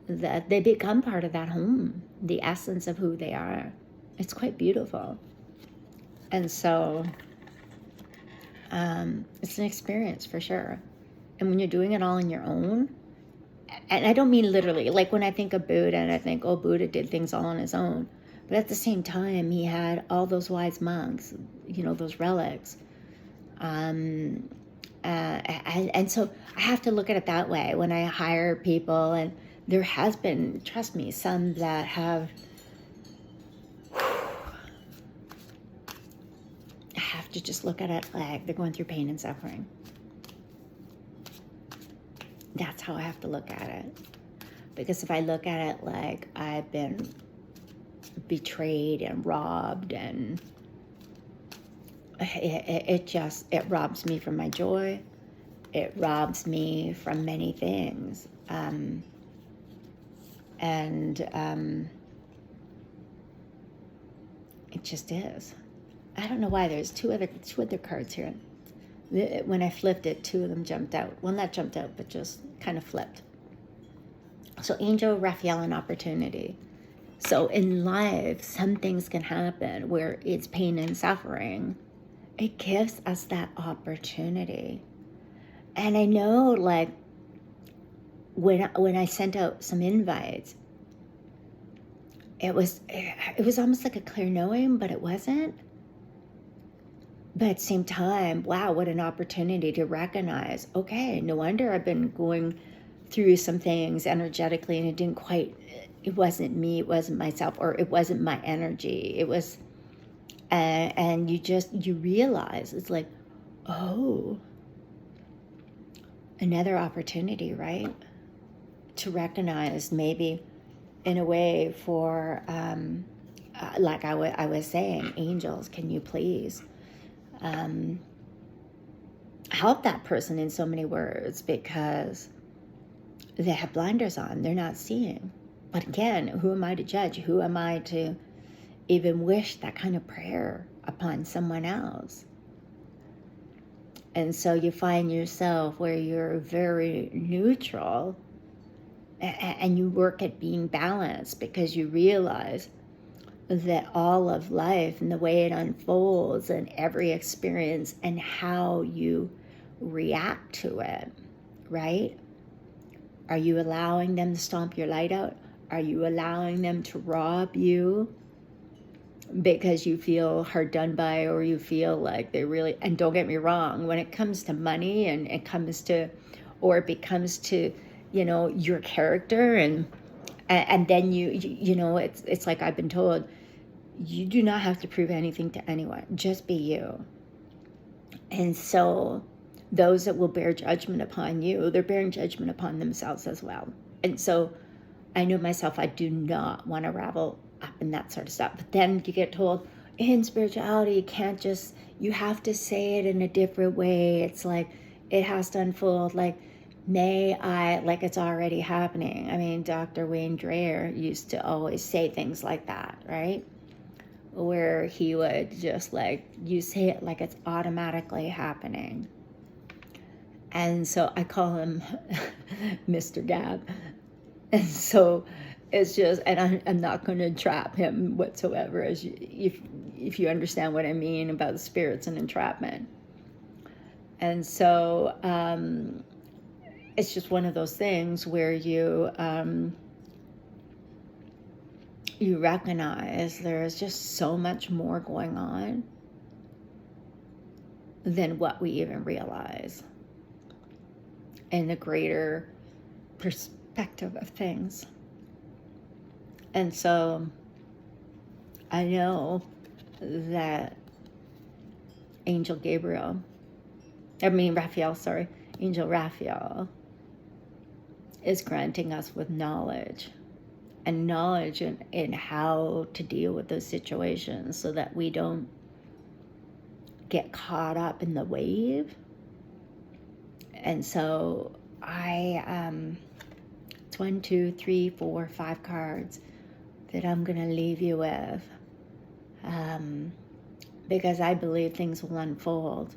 that they become part of that home, the essence of who they are. It's quite beautiful. And so it's an experience for sure. And when you're doing it all on your own, and I don't mean literally, like when I think of Buddha and I think, oh, Buddha did things all on his own. But at the same time, he had all those wise monks, those relics. And so I have to look at it that way when I hire people. And there has been, trust me, some that have, I have to just look at it like they're going through pain and suffering. That's how I have to look at it. Because if I look at it like I've been betrayed and robbed, and it robs me from my joy. It robs me from many things. It just is. I don't know why. There's two other cards here. When I flipped it, two of them jumped out. Well, not jumped out, but just kind of flipped. So Angel, Raphael, and Opportunity. So in life, some things can happen where it's pain and suffering. It gives us that opportunity. And I know, like, when I sent out some invites, it was almost like a clear knowing, but it wasn't. But at the same time, wow, what an opportunity to recognize, okay, no wonder I've been going through some things energetically and it wasn't me, it wasn't myself, or it wasn't my energy. It was, and you realize, it's like, oh, another opportunity, right? To recognize maybe in a way for, like I was saying, angels, can you please help that person in so many words, because they have blinders on, they're not seeing. But again, who am I to judge? Who am I to even wish that kind of prayer upon someone else? And so you find yourself where you're very neutral and you work at being balanced, because you realize that all of life and the way it unfolds and every experience and how you react to it, right? Are you allowing them to stomp your light out? Are you allowing them to rob you because you feel hard done by, or you feel like they really, and don't get me wrong, when it comes to money and it comes to, or it becomes to, your character, and then it's like I've been told, you do not have to prove anything to anyone, just be you. And so those that will bear judgment upon you, they're bearing judgment upon themselves as well. And so I know myself, I do not want to ravel up in that sort of stuff. But then you get told, in spirituality, you have to say it in a different way. It's like, it has to unfold like it's already happening. I mean, Dr. Wayne Dreyer used to always say things like that, right? Where he would just you say it like it's automatically happening. And so I call him Mr. Gab. And so it's just, and I'm not going to trap him whatsoever, if you understand what I mean about the spirits and entrapment. And so it's just one of those things where you recognize there's just so much more going on than what we even realize in the greater perspective of things. And so I know that Angel Raphael is granting us with knowledge in how to deal with those situations so that we don't get caught up in the wave. And so it's 1, 2, 3, 4, 5 cards that I'm going to leave you with, because I believe things will unfold.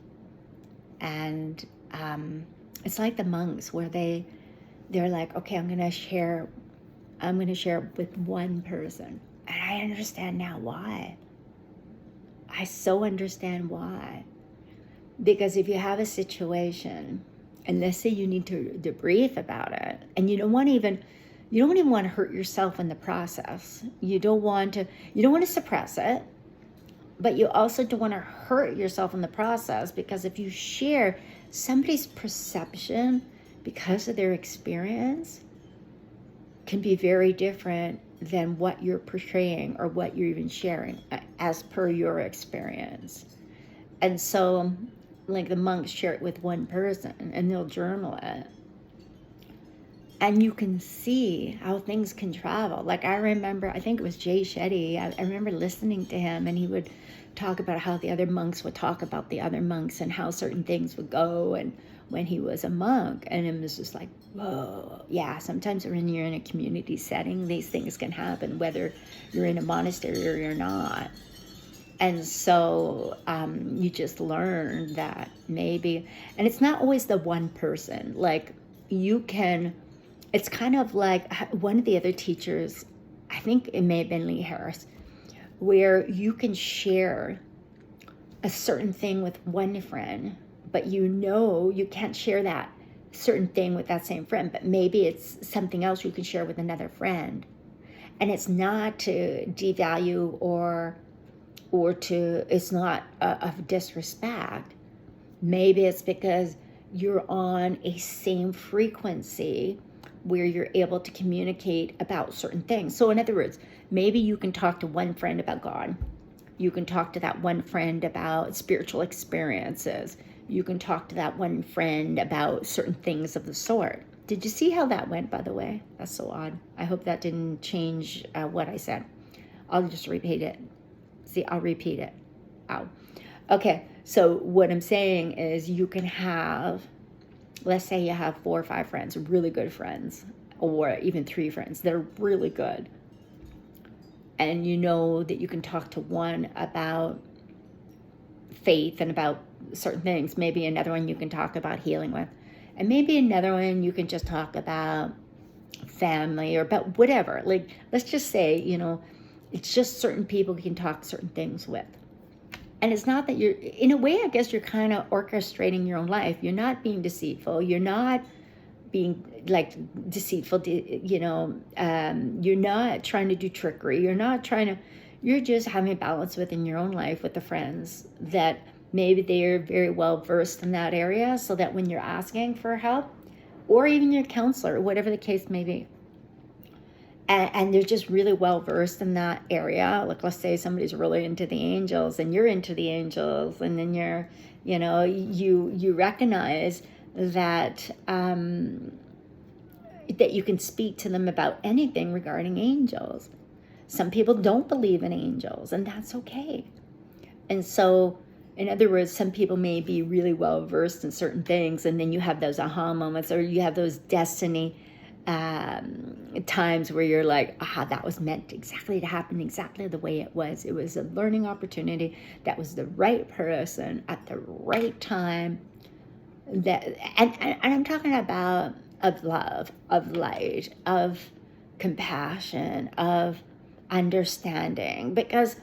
And it's like the monks where they're like, okay, I'm going to share with one person. And I understand now why. I so understand why. Because if you have a situation, and let's say you need to debrief about it, and you don't even want to hurt yourself in the process. You don't want to suppress it, but you also don't want to hurt yourself in the process, because if you share somebody's perception because of their experience can be very different than what you're portraying or what you're even sharing as per your experience. And so, like, the monks share it with one person and they'll journal it. And you can see how things can travel. Like, I remember, I think it was Jay Shetty. I remember listening to him, and he would talk about how the other monks would talk about the other monks and how certain things would go, and when he was a monk. And it was just like, whoa. Yeah, sometimes when you're in a community setting, these things can happen, whether you're in a monastery or you're not. And so you just learn that maybe, and it's not always the one person. Like, you can, it's kind of like one of the other teachers, I think it may have been Lee Harris, where you can share a certain thing with one friend, but you can't share that certain thing with that same friend, but maybe it's something else you can share with another friend. And it's not to devalue or it's not of disrespect. Maybe it's because you're on a same frequency where you're able to communicate about certain things. So in other words, maybe you can talk to one friend about God. You can talk to that one friend about spiritual experiences. You can talk to that one friend about certain things of the sort. Did you see how that went, by the way? That's so odd. I hope that didn't change what I said. I'll just repeat it. See, I'll repeat it. Ow. Okay, so what I'm saying is you can have, let's say you have 4 or 5 friends, really good friends, or even 3 friends that are really good. And you know that you can talk to one about faith and about certain things. Maybe another one you can talk about healing with. And maybe another one you can just talk about family or about whatever. Like, let's just say, it's just certain people you can talk certain things with. And it's not that you're, in a way, I guess you're kind of orchestrating your own life. You're not being deceitful. You're not being like deceitful, you're not trying to do trickery. You're just having balance within your own life with the friends that maybe they're very well versed in that area, so that when you're asking for help, or even your counselor, whatever the case may be, and they're just really well versed in that area. Like, let's say somebody's really into the angels and you're into the angels, and then you recognize that that you can speak to them about anything regarding angels. Some people don't believe in angels, and that's okay. And so, in other words, some people may be really well versed in certain things, and then you have those aha moments, or you have those destiny times where you're like, that was meant exactly to happen exactly the way it was. It was a learning opportunity. That was the right person at the right time. And I'm talking about of love, of light, of compassion, of understanding, because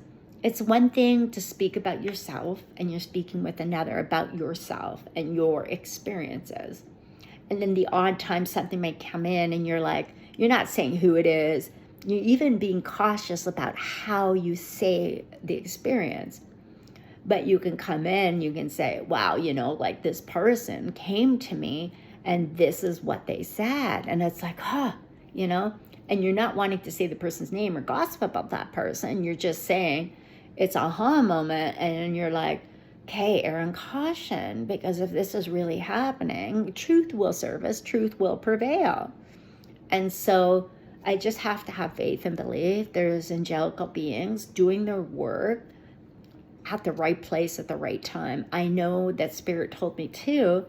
it's one thing to speak about yourself, and you're speaking with another about yourself and your experiences. And then the odd time something may come in and you're like, you're not saying who it is. You're even being cautious about how you say the experience. But you can come in, you can say, wow, like this person came to me and this is what they said. And it's like, and you're not wanting to say the person's name or gossip about that person. You're just saying it's a aha moment, and you're like, okay, Aaron, caution, because if this is really happening, truth will surface, truth will prevail. And so I just have to have faith and believe there's angelical beings doing their work at the right place at the right time. I know that Spirit told me too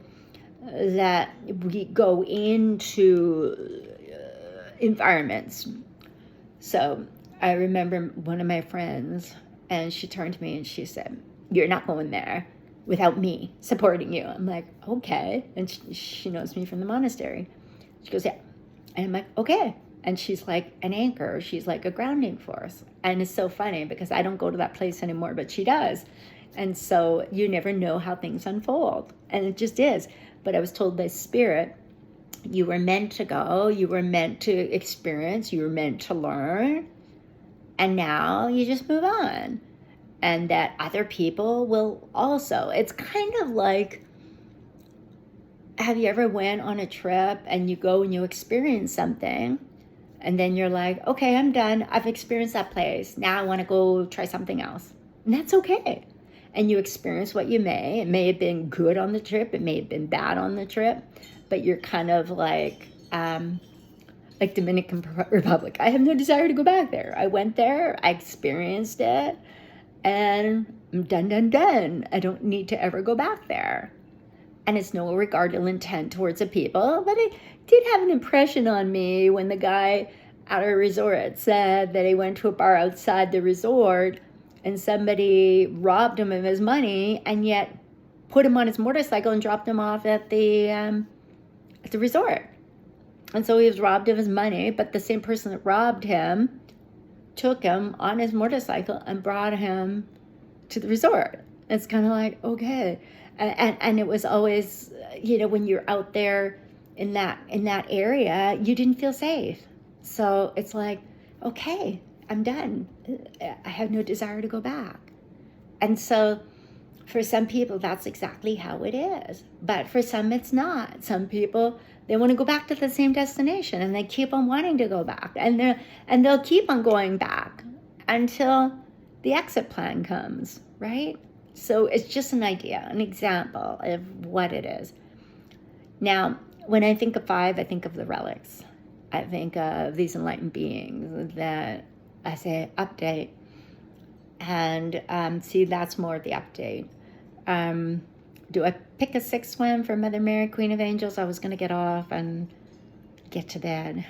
that we go into environments. So I remember one of my friends, and she turned to me and she said, "You're not going there without me supporting you." I'm like, okay. And she knows me from the monastery. She goes, "Yeah." And I'm like, okay. And she's like an anchor. She's like a grounding force. And it's so funny because I don't go to that place anymore, but she does. And so you never know how things unfold. And it just is. But I was told by Spirit, you were meant to go. You were meant to experience. You were meant to learn. And now you just move on. And that other people will also. It's kind of like, have you ever went on a trip and you go and you experience something, and then you're like, okay, I'm done. I've experienced that place. Now I want to go try something else. And that's okay. And you experience what you may. It may have been good on the trip. It may have been bad on the trip. But you're kind of like Dominican Republic. I have no desire to go back there. I went there. I experienced it. And I'm done. I don't need to ever go back there. And it's no regard ill intent towards the people, but it did have an impression on me when the guy at a resort said that he went to a bar outside the resort and somebody robbed him of his money and yet put him on his motorcycle and dropped him off at the resort. And so he was robbed of his money, but the same person that robbed him took him on his motorcycle and brought him to the resort. It's kind of like, okay. And it was always, when you're out there in that area, you didn't feel safe. So it's like, okay, I'm done. I have no desire to go back. And so for some people, that's exactly how it is. But for some, it's not. Some people, they want to go back to the same destination, and they keep on wanting to go back. And they'll keep on going back until the exit plan comes, right? So it's just an idea, an example of what it is. Now, when I think of 5, I think of the relics. I think of these enlightened beings that I say update. And see, that's more the update. Do I pick a 6th one for Mother Mary, Queen of Angels? I was going to get off and get to bed.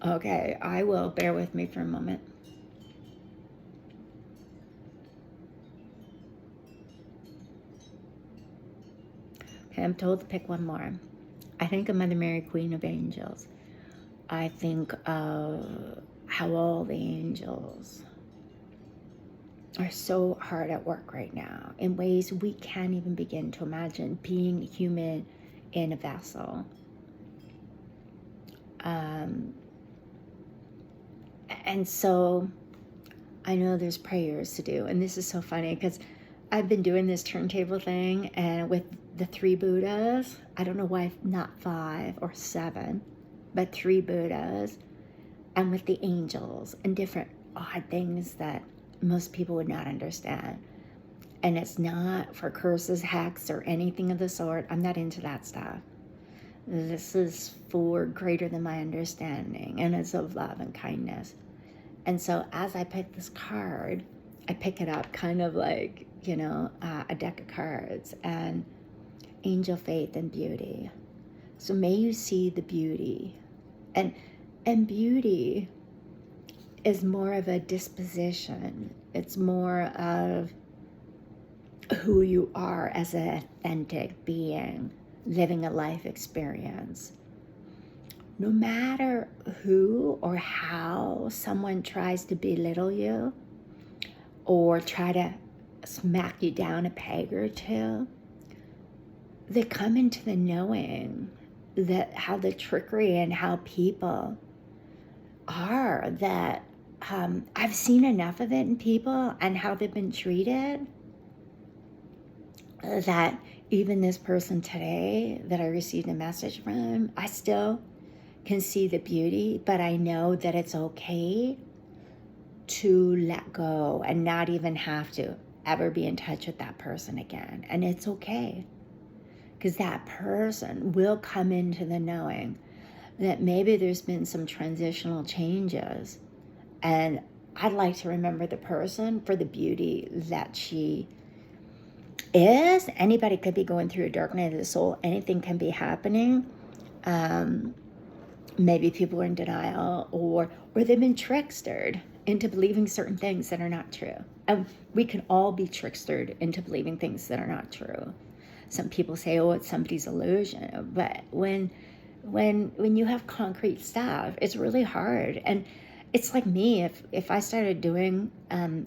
Okay, I will. Bear with me for a moment. Okay, I'm told to pick one more. I think of Mother Mary, Queen of Angels. I think of how all the angels are so hard at work right now in ways we can't even begin to imagine, being human in a vessel. And so I know there's prayers to do. And this is so funny because I've been doing this turntable thing, and with the 3 Buddhas, I don't know why not 5 or 7, but 3 Buddhas, and with the angels and different odd things that most people would not understand. And it's not for curses, hacks, or anything of the sort. I'm not into that stuff. This is for greater than my understanding, and it's of love and kindness. And so as I pick this card, I pick it up kind of like, a deck of cards, and angel, faith, and beauty. So may you see the beauty. And beauty is more of a disposition. It's more of who you are as an authentic being, living a life experience. No matter who or how someone tries to belittle you or try to smack you down a peg or two, they come into the knowing that how the trickery and how people are, that I've seen enough of it in people and how they've been treated, that even this person today that I received a message from, I still can see the beauty, but I know that it's okay to let go and not even have to ever be in touch with that person again. And it's okay, because that person will come into the knowing that maybe there's been some transitional changes, and I'd like to remember the person for the beauty that she is. Anybody could be going through a dark night of the soul. Anything can be happening. Maybe people are in denial, or they've been trickstered into believing certain things that are not true. And we can all be trickstered into believing things that are not true. Some people say, oh, it's somebody's illusion. But when you have concrete stuff, it's really hard. And it's like me, if I started doing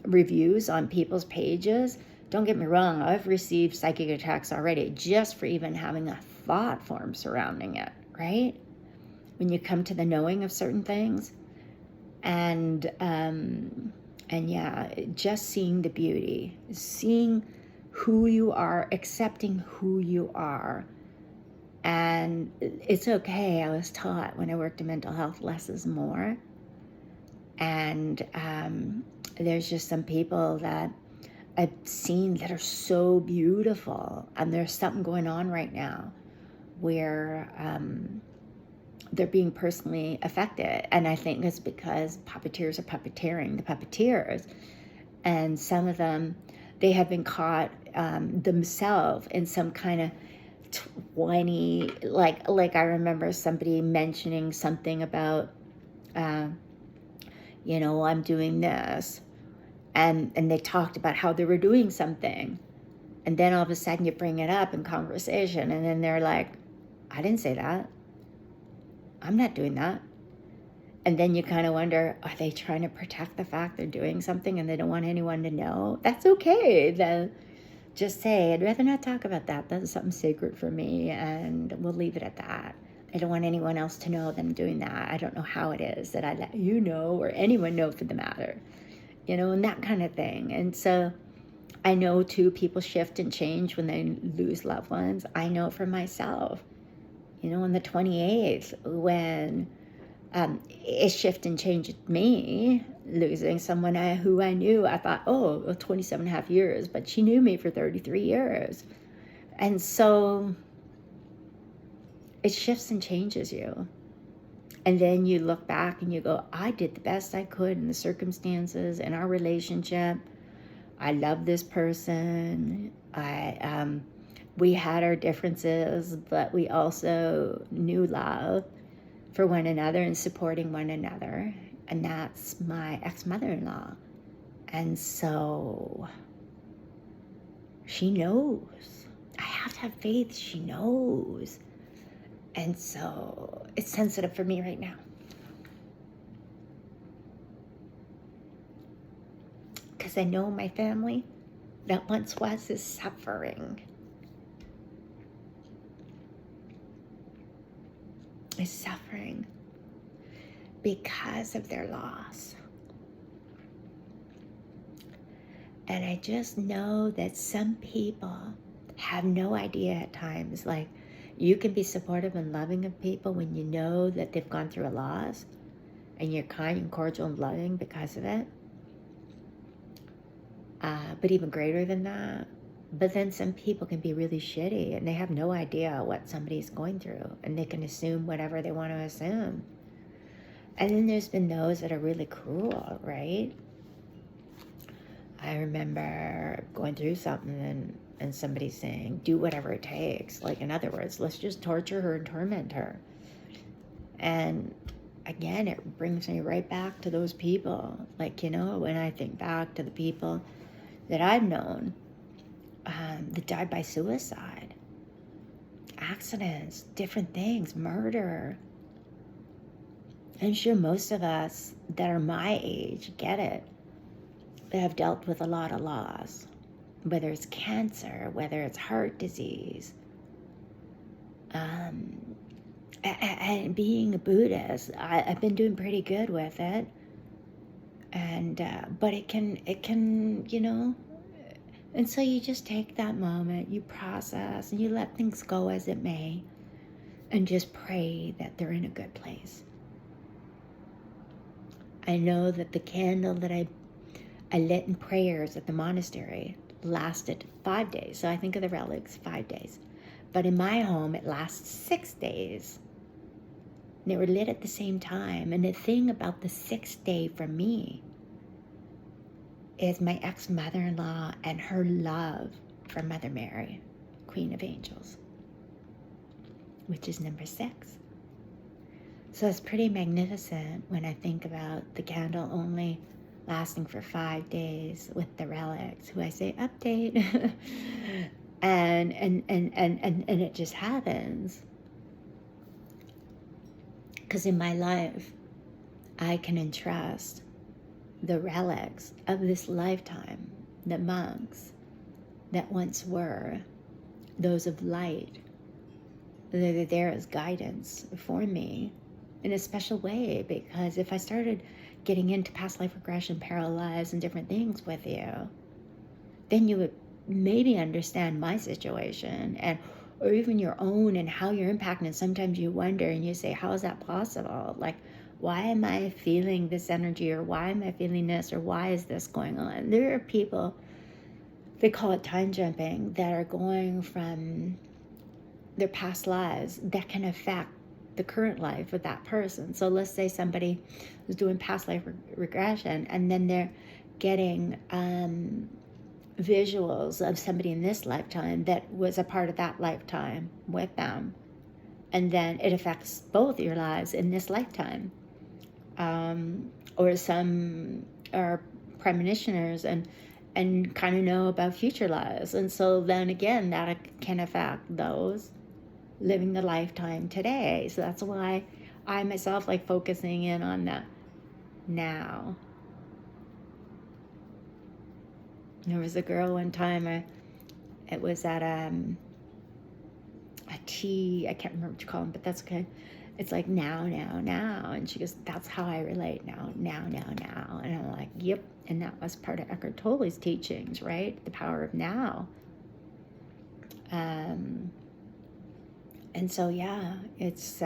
reviews on people's pages, don't get me wrong, I've received psychic attacks already just for even having a thought form surrounding it, right? When you come to the knowing of certain things. And yeah, just seeing the beauty, seeing who you are, accepting who you are. And it's okay. I was taught when I worked in mental health, less is more. And there's just some people that I've seen that are so beautiful. And there's something going on right now where they're being personally affected. And I think it's because puppeteers are puppeteering the puppeteers. And some of them, they have been caught themselves in some kind of 20, like I remember somebody mentioning something about, I'm doing this. And they talked about how they were doing something. And then all of a sudden you bring it up in conversation, and then they're like, I didn't say that. I'm not doing that. And then you kind of wonder, are they trying to protect the fact they're doing something and they don't want anyone to know? That's okay. Then just say, I'd rather not talk about that. That's something sacred for me, and we'll leave it at that. I don't want anyone else to know that I'm doing that. I don't know how it is that I let you know, or anyone know for the matter, and that kind of thing. And so I know too, people shift and change when they lose loved ones. I know for myself, on the 28th, when it shifted and changed me, losing someone who I knew. I thought, 27 and a half years, but she knew me for 33 years. And so it shifts and changes you. And then you look back and you go, I did the best I could in the circumstances, in our relationship. I love this person. We had our differences, but we also knew love for one another and supporting one another. And that's my ex-mother-in-law. And so she knows. I have to have faith. She knows. And so it's sensitive for me right now. because I know my family that once was is suffering. Is suffering because of their loss. And I just know that some people have no idea at times, like, you can be supportive and loving of people when you know that they've gone through a loss, and you're kind and cordial and loving because of it. But even greater than that, but then some people can be really shitty and they have no idea what somebody's going through, and they can assume whatever they want to assume. And then there's been those that are really cruel, right? I remember going through something and somebody saying, do whatever it takes. Like, in other words, let's just torture her and torment her. And again, it brings me right back to those people. Like, when I think back to the people that I've known that died by suicide, accidents, different things, murder. I'm sure most of us that are my age get it, that have dealt with a lot of loss, whether it's cancer, whether it's heart disease. And being a Buddhist, I've been doing pretty good with it. And but it can, and so you just take that moment, you process, and you let things go as it may, and just pray that they're in a good place. I know that the candle that I lit in prayers at the monastery lasted 5 days. So I think of the relics 5 days. But in my home, it lasts 6 days. And they were lit at the same time. And the thing about the 6th day for me is my ex-mother-in-law and her love for Mother Mary, Queen of Angels, which is number 6. So it's pretty magnificent when I think about the candle only lasting for 5 days with the relics, who I say update, and it just happens. Because in my life, I can entrust the relics of this lifetime, the monks that once were, those of light, they're there as guidance for me in a special way. Because if I started getting into past life regression, parallel lives, and different things with you, then you would maybe understand my situation, and or even your own, and how you're impacted. And sometimes you wonder and you say, how is that possible? Like, why am I feeling this energy, or why am I feeling this, or why is this going on? There are people, they call it time jumping, that are going from their past lives that can affect the current life of that person. So let's say somebody who's doing past life regression, and then they're getting visuals of somebody in this lifetime that was a part of that lifetime with them, and then it affects both your lives in this lifetime. Or some are premonitioners and kind of know about future lives, and so then again that can affect those living the lifetime today. So that's why I myself like focusing in on that now. There was a girl one time, it was at a tea, I can't remember what you call them, but that's okay. It's like now, and she goes, that's how I relate now. And I'm like, yep. And that was part of Eckhart Tolle's teachings, right? The power of now. And so, yeah, it's,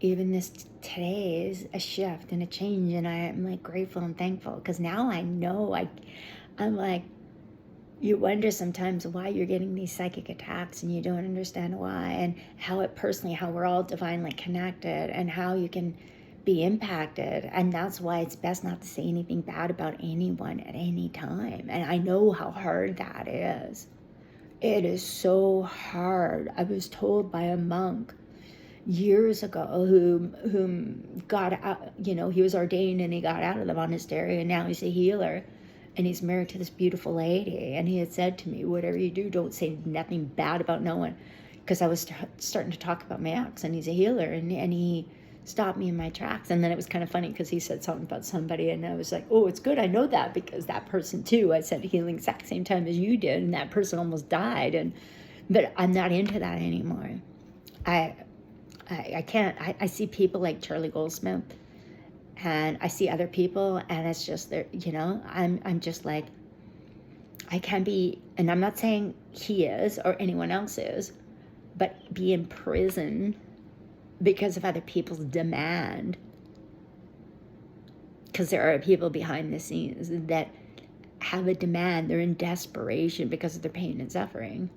even this today is a shift and a change, and I'm like grateful and thankful, because now I know, I'm like, you wonder sometimes why you're getting these psychic attacks, and you don't understand why, and how it personally, how we're all divinely connected, and how you can be impacted. And that's why it's best not to say anything bad about anyone at any time. And I know how hard that is. It is so hard. I was told by a monk years ago whom got out, he was ordained and he got out of the monastery, and now he's a healer, and he's married to this beautiful lady. And he had said to me, whatever you do, don't say nothing bad about no one, because I was starting to talk about my ex, and he's a healer, and he stopped me in my tracks. And then it was kind of funny because he said something about somebody, and I was like, oh, it's good I know that, because that person too, I said healing exact same time as you did, and that person almost died. But I'm not into that anymore. I can't. I see people like Charlie Goldsmith, and I see other people, and it's just there. I'm just like, I can be, and I'm not saying he is or anyone else is, but be in prison because of other people's demand. Because there are people behind the scenes that have a demand. They're in desperation because of their pain and suffering.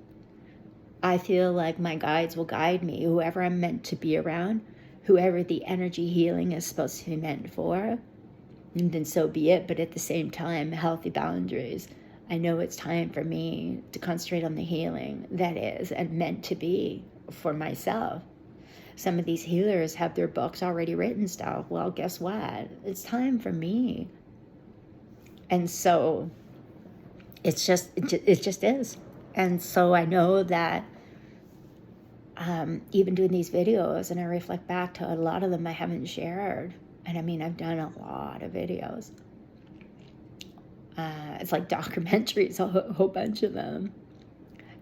I feel like my guides will guide me, whoever I'm meant to be around, whoever the energy healing is supposed to be meant for, and then so be it. But at the same time, healthy boundaries. I know it's time for me to concentrate on the healing that is and meant to be for myself. Some of these healers have their books already written stuff. Well, guess what? It's time for me. And so it just is. And so I know that even doing these videos, and I reflect back to a lot of them I haven't shared. And I mean, I've done a lot of videos. It's like documentaries, a whole bunch of them.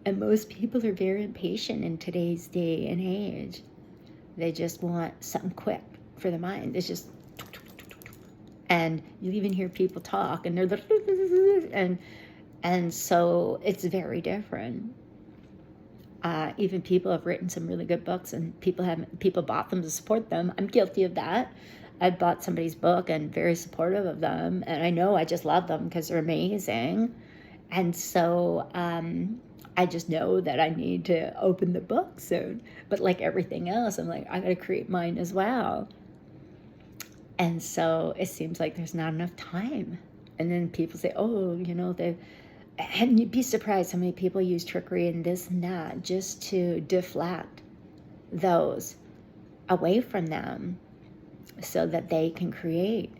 And most people are very impatient in today's day and age. They just want something quick for the mind. It's just, and you even hear people talk, and they're and so it's very different. Even people have written some really good books, and people bought them to support them. I'm guilty of that. I bought somebody's book and very supportive of them, and I know I just love them because they're amazing. And so I just know that I need to open the book soon. But like everything else, I'm like, I got to create mine as well. And so it seems like there's not enough time. And then people say, oh, and you'd be surprised how many people use trickery and this and that just to deflect those away from them so that they can create.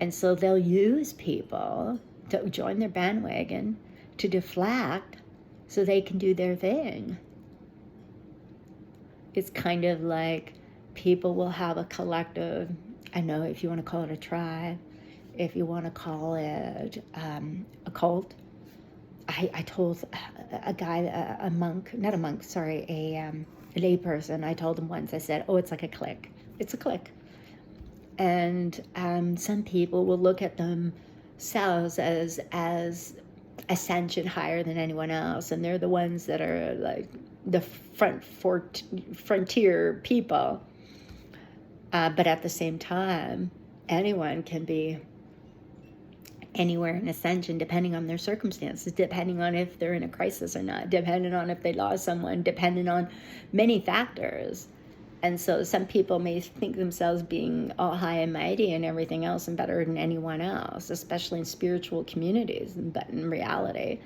And so they'll use people to join their bandwagon to deflect so they can do their thing. It's kind of like people will have a collective, I know if you want to call it a tribe, if you want to call it a cult. I told a guy, a lay person, I told him once, I said, oh, it's like a clique. It's a clique. And some people will look at themselves as ascension higher than anyone else, and they're the ones that are like the frontier people. But at the same time, anyone can be anywhere in ascension depending on their circumstances, depending on if they're in a crisis or not, depending on if they lost someone, depending on many factors. And so some people may think themselves being all high and mighty and everything else and better than anyone else, especially in spiritual communities. But in reality,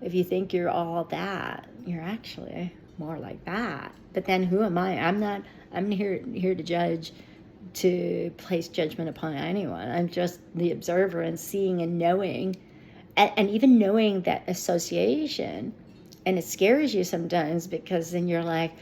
if you think you're all that, you're actually more like that. But then who am I? I'm here to judge, to place judgment upon anyone. I'm just the observer and seeing and knowing, and even knowing that association. And it scares you sometimes because then you're like,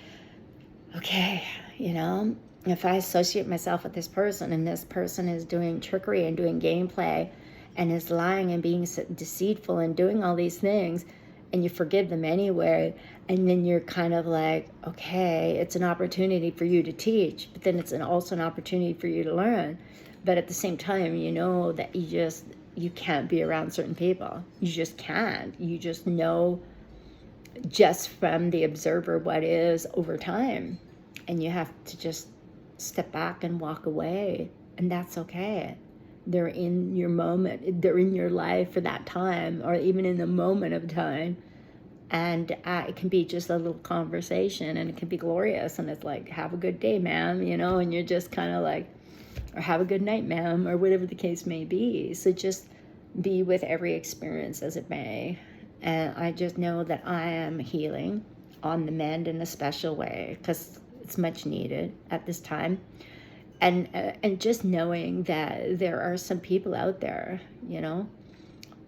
okay, if I associate myself with this person and this person is doing trickery and doing gameplay and is lying and being deceitful and doing all these things, and you forgive them anyway, and then you're kind of like, okay, it's an opportunity for you to teach, but then it's also an opportunity for you to learn. But at the same time, you know that you can't be around certain people. You just can't. You just know just from the observer what is over time. And you have to just step back and walk away. And that's okay. They're in your moment. They're in your life for that time, or even in the moment of time. And it can be just a little conversation, and it can be glorious. And it's like, have a good day, ma'am, and you're just kind of like, or have a good night, ma'am, or whatever the case may be. So just be with every experience as it may. And I just know that I am healing on the mend in a special way, because it's much needed at this time. And just knowing that there are some people out there,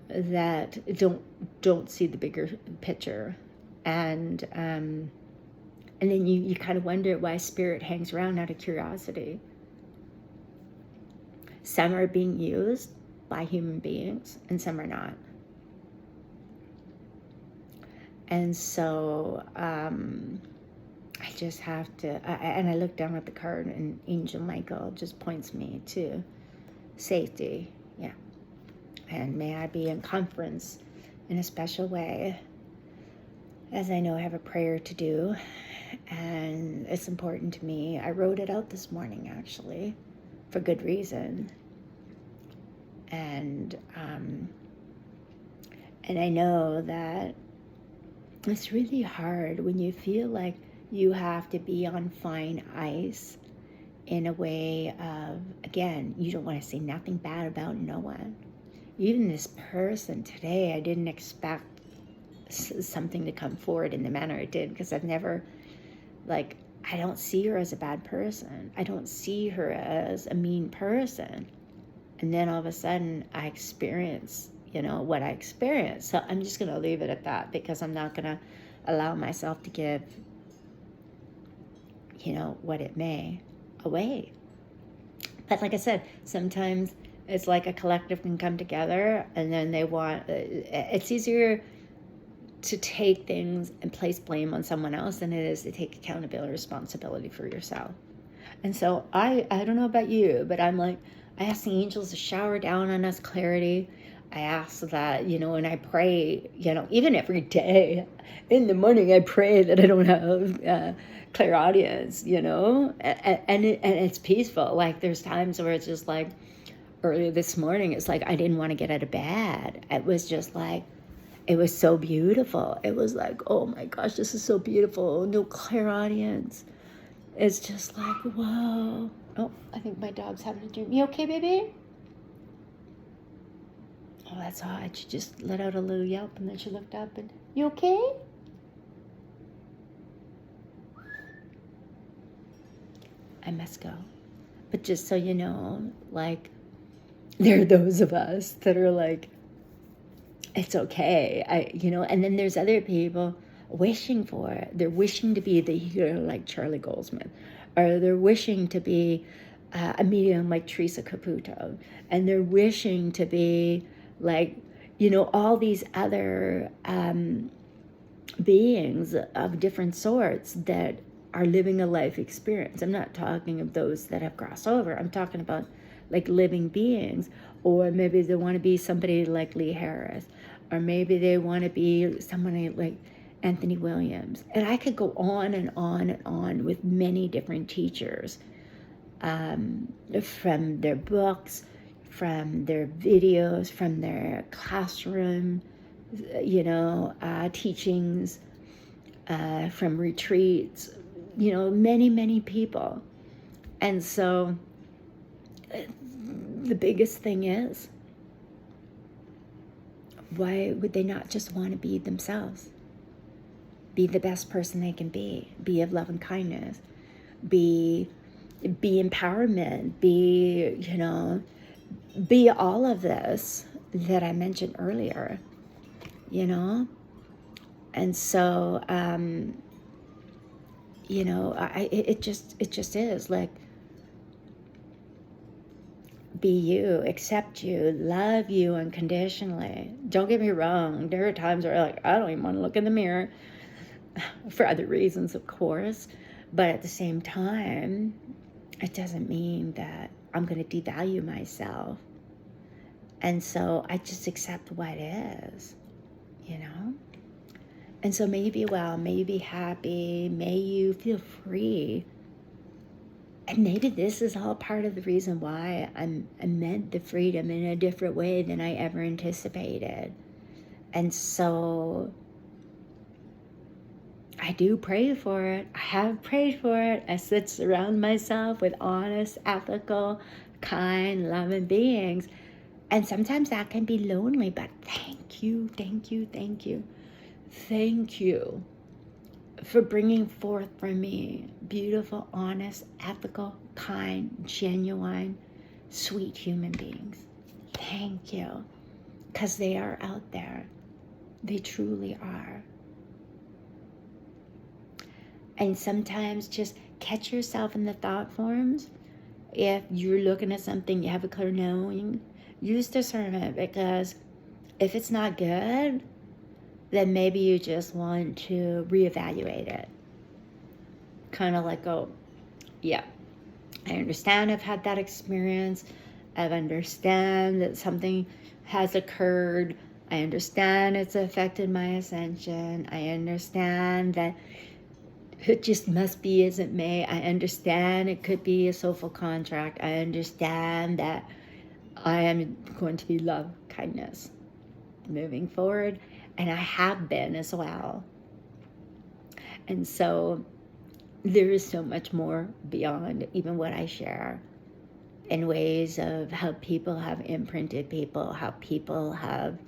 that don't see the bigger picture, and And then you kind of wonder why spirit hangs around out of curiosity. Some are being used by human beings and some are not. And so I just have to, and I look down at the card and Angel Michael just points me to safety. Yeah. And may I be in conference in a special way, as I know I have a prayer to do, and it's important to me. I wrote it out this morning, actually, for good reason. And I know that it's really hard when you feel like you have to be on fine ice in a way of, again, you don't want to say nothing bad about no one. Even this person today, I didn't expect something to come forward in the manner it did, because I've never, like, I don't see her as a bad person. I don't see her as a mean person. And then all of a sudden I experience, what I experienced. So I'm just going to leave it at that, because I'm not going to allow myself to give, what it may away. But like I said, sometimes it's like a collective can come together and then they want, it's easier to take things and place blame on someone else than it is to take accountability, responsibility for yourself. And so I don't know about you, but I'm like, I ask the angels to shower down on us clarity. I ask that, and I pray, even every day in the morning, I pray that I don't have clairaudience, and it's peaceful. Like there's times where it's just like, earlier this morning, it's like I didn't want to get out of bed. It was just like, it was so beautiful. It was like, oh my gosh, this is so beautiful. No clairaudience. It's just like, whoa. Oh, I think my dog's having a dream. You okay, baby? Oh, that's odd. She just let out a little yelp and then she looked up and, you okay? I must go. But just so you know, like, there are those of us that are like, it's okay. And then there's other people wishing for it. They're wishing to be the hero like Charlie Goldsmith, or they're wishing to be a medium like Teresa Caputo, and they're wishing to be like, all these other beings of different sorts that are living a life experience. I'm not talking of those that have crossed over. I'm talking about like living beings, or maybe they want to be somebody like Lee Harris, or maybe they want to be somebody like Anthony Williams. And I could go on and on and on with many different teachers, from their books, from their videos, from their classroom, teachings, from retreats, many, many people. And so the biggest thing is, why would they not just want to be themselves? Be the best person they can be of love and kindness, be empowerment, be all of this that I mentioned earlier, And so, it just is like, be you, accept you, love you unconditionally. Don't get me wrong. There are times where like, I don't even want to look in the mirror for other reasons, of course. But at the same time, it doesn't mean that I'm going to devalue myself. And so I just accept what is, And so may you be well, may you be happy, may you feel free. And maybe this is all part of the reason why I meant the freedom in a different way than I ever anticipated. And so I do pray for it. I have prayed for it. I surround myself with honest, ethical, kind, loving beings. And sometimes that can be lonely, but thank you, thank you, thank you. Thank you for bringing forth for me beautiful, honest, ethical, kind, genuine, sweet human beings. Thank you. Because they are out there. They truly are. And sometimes just catch yourself in the thought forms. If you're looking at something, you have a clear knowing, use discernment, because if it's not good, then maybe you just want to reevaluate it. Kind of like, oh, yeah, I understand I've had that experience. I understand that something has occurred. I understand it's affected my ascension. I understand that it just must be as it may. I understand it could be a soulful contract. I understand that I am going to be love, kindness, moving forward. And I have been as well. And so there is so much more beyond even what I share, in ways of how people have imprinted people, how people have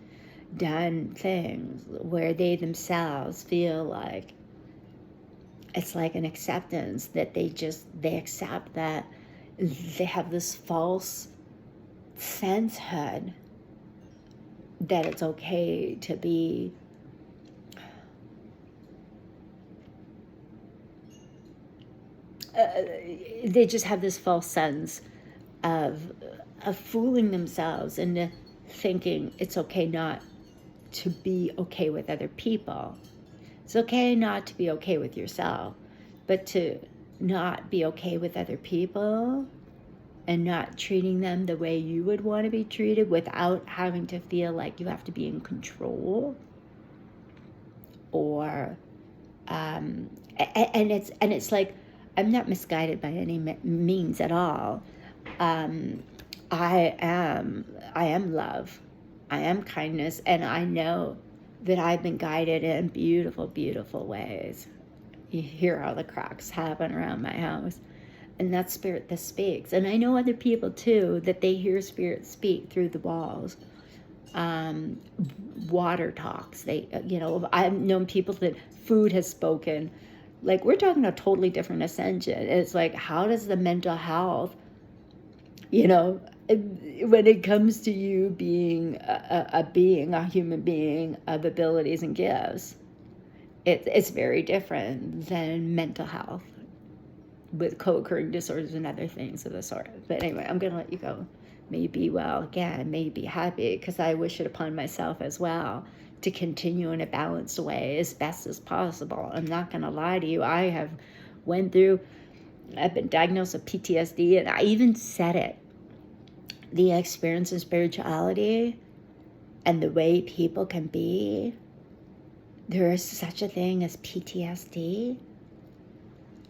done things where they themselves feel like it's like an acceptance, that they accept that they have this false sensehood that it's okay to be they just have this false sense of fooling themselves into thinking it's okay not to be okay with other people. It's okay not to be okay with yourself, but to not be okay with other people and not treating them the way you would want to be treated without having to feel like you have to be in control, or and it's like, I'm not misguided by any means at all. I am love, I am kindness, and I know that I've been guided in beautiful, beautiful ways. You hear all the cracks happen around my house, and that's spirit that speaks. And I know other people too, that they hear spirit speak through the walls. Water talks. I've known people that food has spoken. Like, we're talking a totally different ascension. It's like, how does the mental health, when it comes to you being a human being of abilities and gifts, it's very different than mental health with co-occurring disorders and other things of the sort. But anyway, I'm going to let you go. May you be well again. May you be happy, because I wish it upon myself as well to continue in a balanced way as best as possible. I'm not going to lie to you. I've been diagnosed with PTSD, and I even said it. The experience in spirituality and the way people can be, there is such a thing as PTSD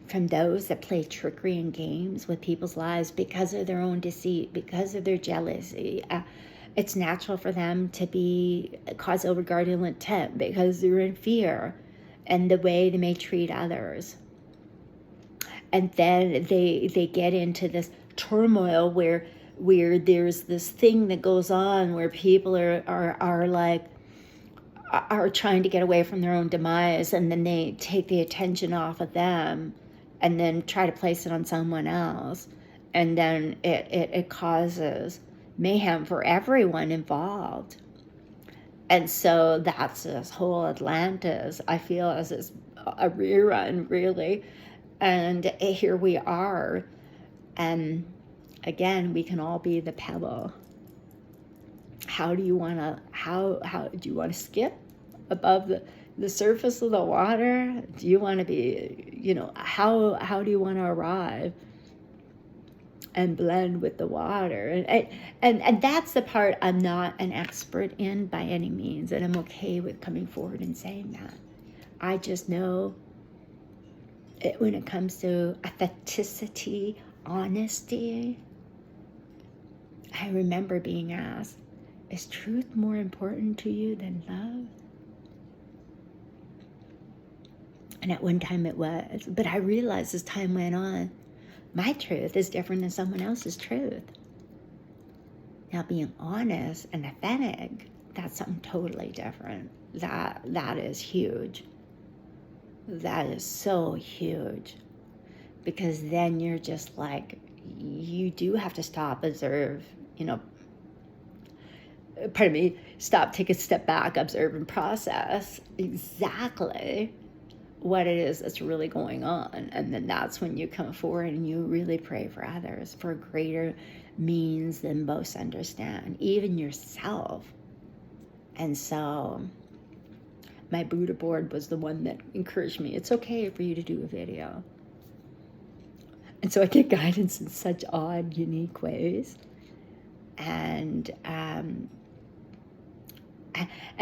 from those that play trickery and games with people's lives because of their own deceit, because of their jealousy. It's natural for them to cause overguarded intent because they're in fear and the way they may treat others. And then they get into this turmoil where there's this thing that goes on where people are trying to get away from their own demise, and then they take the attention off of them and then try to place it on someone else, and then it causes mayhem for everyone involved. And so that's this whole Atlantis, I feel, as it's a rerun, really. And here we are, and again, we can all be the pebble. How do you want to skip above the surface of the water? Do you want to be, how do you want to arrive and blend with the water? And that's the part I'm not an expert in by any means, and I'm okay with coming forward and saying that. I just know when it comes to authenticity, honesty, I remember being asked, is truth more important to you than love? And at one time it was, but I realized as time went on, my truth is different than someone else's truth. Now, being honest and authentic, that's something totally different. That is huge. That is so huge. Because then you're just like, you do have to stop, observe, stop, take a step back, observe and process. Exactly. what it is that's really going on. And then that's when you come forward and you really pray for others for greater means than most understand, even yourself. And so my Buddha board was the one that encouraged me. It's okay for you to do a video. And so I get guidance in such odd, unique ways. And I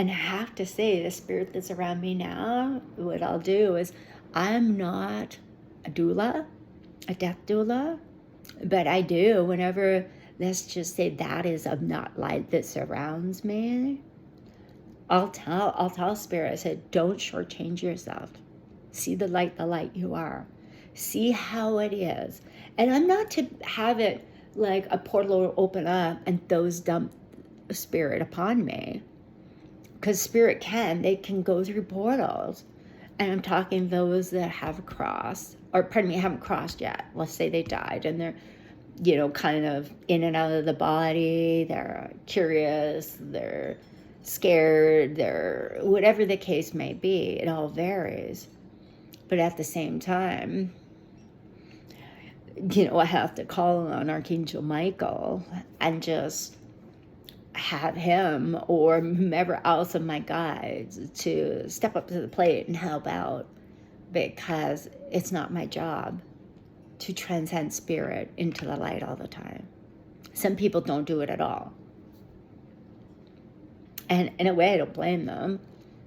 have to say, the spirit that's around me now, what I'll do is, I'm not a doula, a death doula, but I do whenever, let's just say, that is of not light that surrounds me. I'll tell spirit, I said, don't shortchange yourself. See the light you are. See how it is. And I'm not to have it like a portal will open up and those dump spirit upon me. Because spirit they can go through portals. And I'm talking those that have crossed, or pardon me, haven't crossed yet. Let's say they died and they're, kind of in and out of the body. They're curious, they're scared, they're whatever the case may be. It all varies. But at the same time, I have to call on Archangel Michael and just have him or whomever else of my guides to step up to the plate and help out, because it's not my job to transcend spirit into the light all the time. Some people don't do it at all. And in a way, I don't blame them,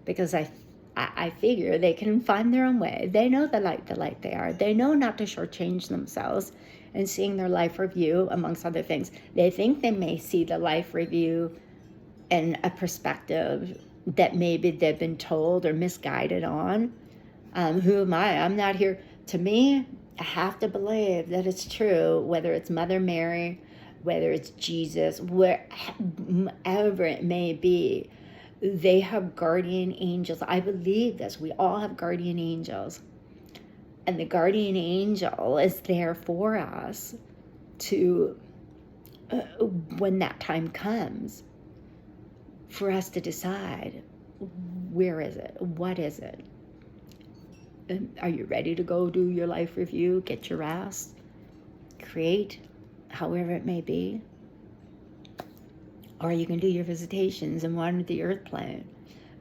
because I figure they can find their own way. They know the light they are. They know not to shortchange themselves and seeing their life review, amongst other things. They think they may see the life review in a perspective that maybe they've been told or misguided on. Who am I? I'm not here. To me, I have to believe that it's true, whether it's Mother Mary, whether it's Jesus, wherever it may be. They have guardian angels. I believe this. We all have guardian angels. And the guardian angel is there for us to, when that time comes, for us to decide, where is it? What is it? Are you ready to go do your life review, get your rest, create, however it may be? Or you can do your visitations and wander the earth plane.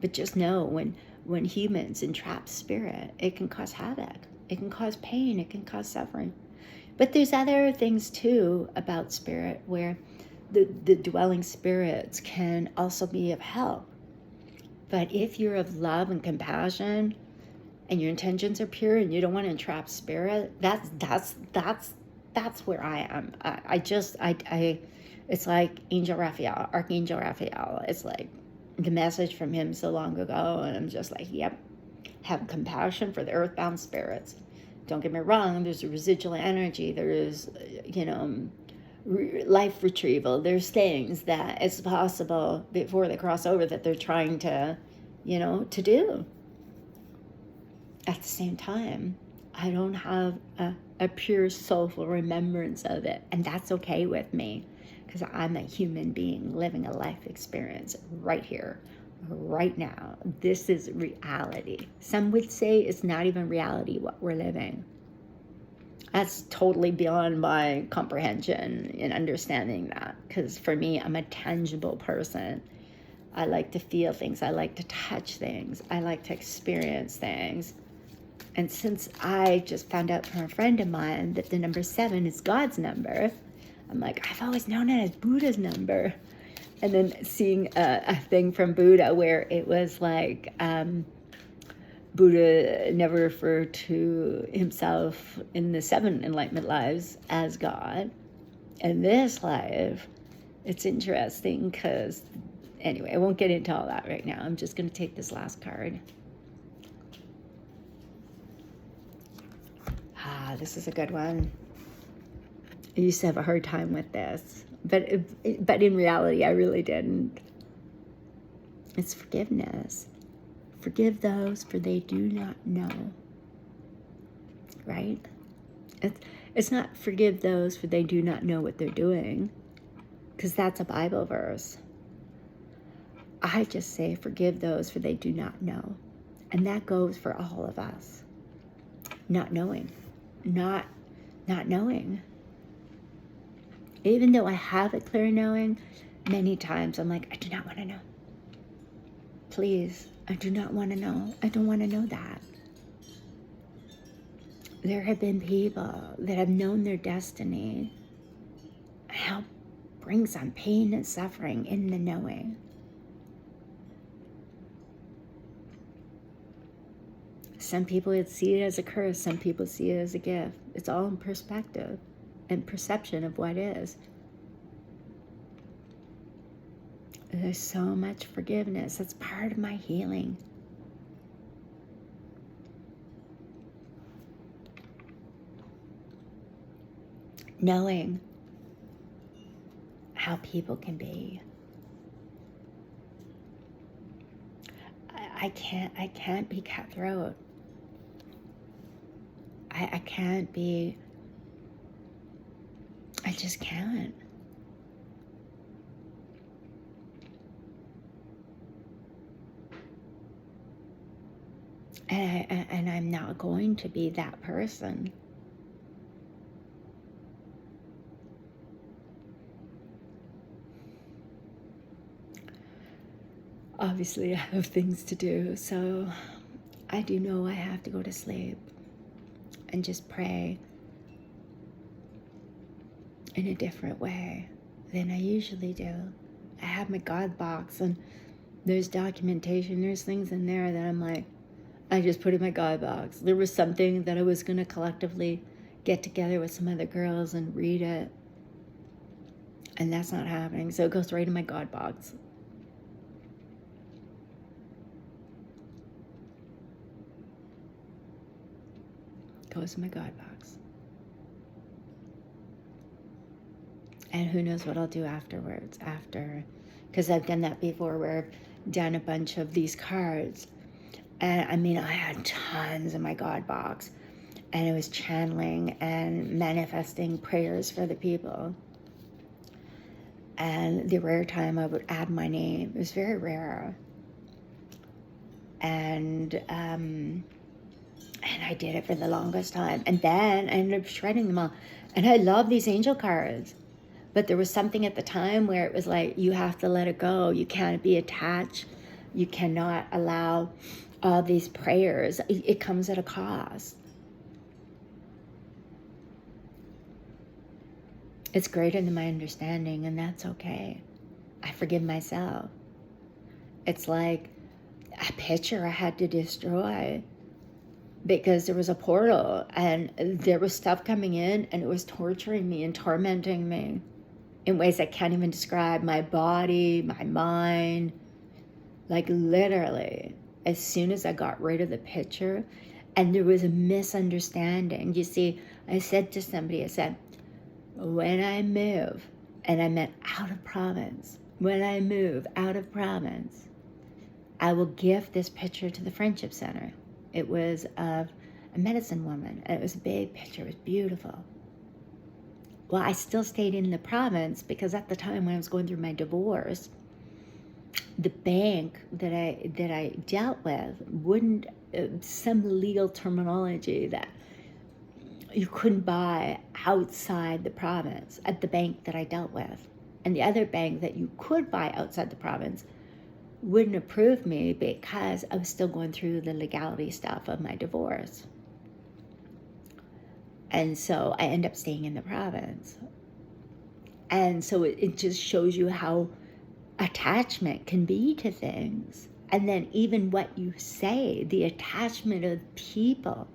But just know, when humans entrap spirit, it can cause havoc. It can cause pain. It can cause suffering. But there's other things too about spirit, where the dwelling spirits can also be of help. But if you're of love and compassion, and your intentions are pure, and you don't want to entrap spirit, that's where I am. I it's like Archangel Raphael. It's like the message from him so long ago, and I'm just like, yep, have compassion for the earthbound spirits. Don't get me wrong, there's a residual energy, there is, life retrieval, there's things that it's possible before they cross over that they're trying to, to do. At the same time, I don't have a pure soulful remembrance of it, and that's okay with me, because I'm a human being living a life experience right here, right now. This is reality. Some would say it's not even reality what we're living. That's totally beyond my comprehension in understanding that, because for me, I'm a tangible person. I like to feel things. I like to touch things. I like to experience things. And since I just found out from a friend of mine that the number 7 is God's number, I'm like, I've always known it as Buddha's number. And then seeing a thing from Buddha where it was like, Buddha never referred to himself in the 7 enlightenment lives as God. In this life, it's interesting because, anyway, I won't get into all that right now. I'm just going to take this last card. This is a good one. I used to have a hard time with this, but in reality, I really didn't. It's forgiveness. Forgive those, for they do not know. Right? It's not forgive those, for they do not know what they're doing, because that's a Bible verse. I just say forgive those, for they do not know. And that goes for all of us. Not knowing. Not knowing. Even though I have a clear knowing, many times I'm like, I do not want to know. Please, I do not want to know. I don't want to know that. There have been people that have known their destiny, how brings on pain and suffering in the knowing. Some people would see it as a curse. Some people see it as a gift. It's all in perspective and perception of what is. There's so much forgiveness. That's part of my healing. Knowing how people can be. I can't be cutthroat. I can't be, I just can't. And I'm not going to be that person. Obviously, I have things to do, so I do know I have to go to sleep and just pray in a different way than I usually do. I have my God box, and there's documentation, there's things in there that I'm like, I just put in my God box. There was something that I was going to collectively get together with some other girls and read it, and that's not happening, so it goes right in my God box. Goes in my God box. And who knows what I'll do afterwards, because I've done that before, where I've done a bunch of these cards. And I mean, I had tons in my God box, and it was channeling and manifesting prayers for the people. And the rare time I would add my name, it was very rare. And I did it for the longest time. And then I ended up shredding them all. And I love these angel cards. But there was something at the time where it was like, you have to let it go. You can't be attached. You cannot allow all these prayers. It comes at a cost. It's greater than my understanding, and that's okay. I forgive myself. It's like a picture I had to destroy because there was a portal and there was stuff coming in, and it was torturing me and tormenting me in ways I can't even describe. My body, my mind, like literally, as soon as I got rid of the picture, and there was a misunderstanding. You see, I said to somebody, I said, when I move, and I meant out of province, when I move out of province, I will gift this picture to the Friendship Center. It was of a medicine woman, and it was a big picture. It was beautiful. Well, I still stayed in the province because at the time when I was going through my divorce, the bank that I dealt with wouldn't, some legal terminology that you couldn't buy outside the province at the bank that I dealt with. And the other bank that you could buy outside the province wouldn't approve me because I was still going through the legality stuff of my divorce. And so I end up staying in the province. And so it just shows you how attachment can be to things. And then even what you say, the attachment of people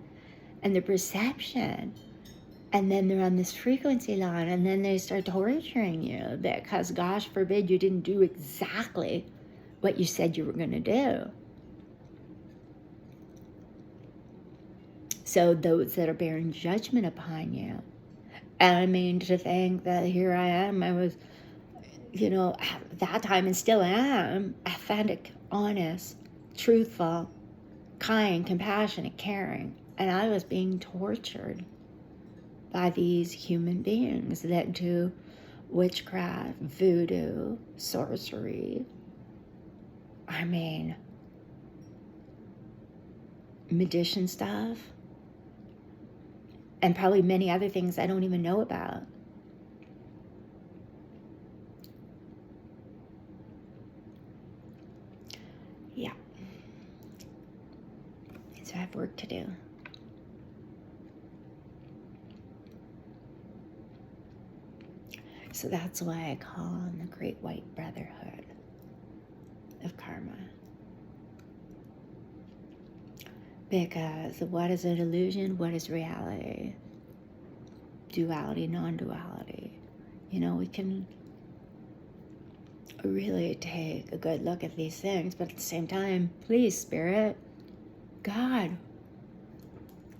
and the perception. And then they're on this frequency line, and then they start torturing you because, gosh forbid, you didn't do exactly what you said you were going to do. So those that are bearing judgment upon you. And I mean, to think that here I am, I was, at that time, and still am, authentic, honest, truthful, kind, compassionate, caring. And I was being tortured by these human beings that do witchcraft, voodoo, sorcery. I mean, magician stuff, and probably many other things I don't even know about. Yeah. So I have work to do. So that's why I call on the Great White Brotherhood of Karma. Because what is an illusion? What is reality? Duality, non-duality. You know, we can really take a good look at these things, but at the same time, please, Spirit, God,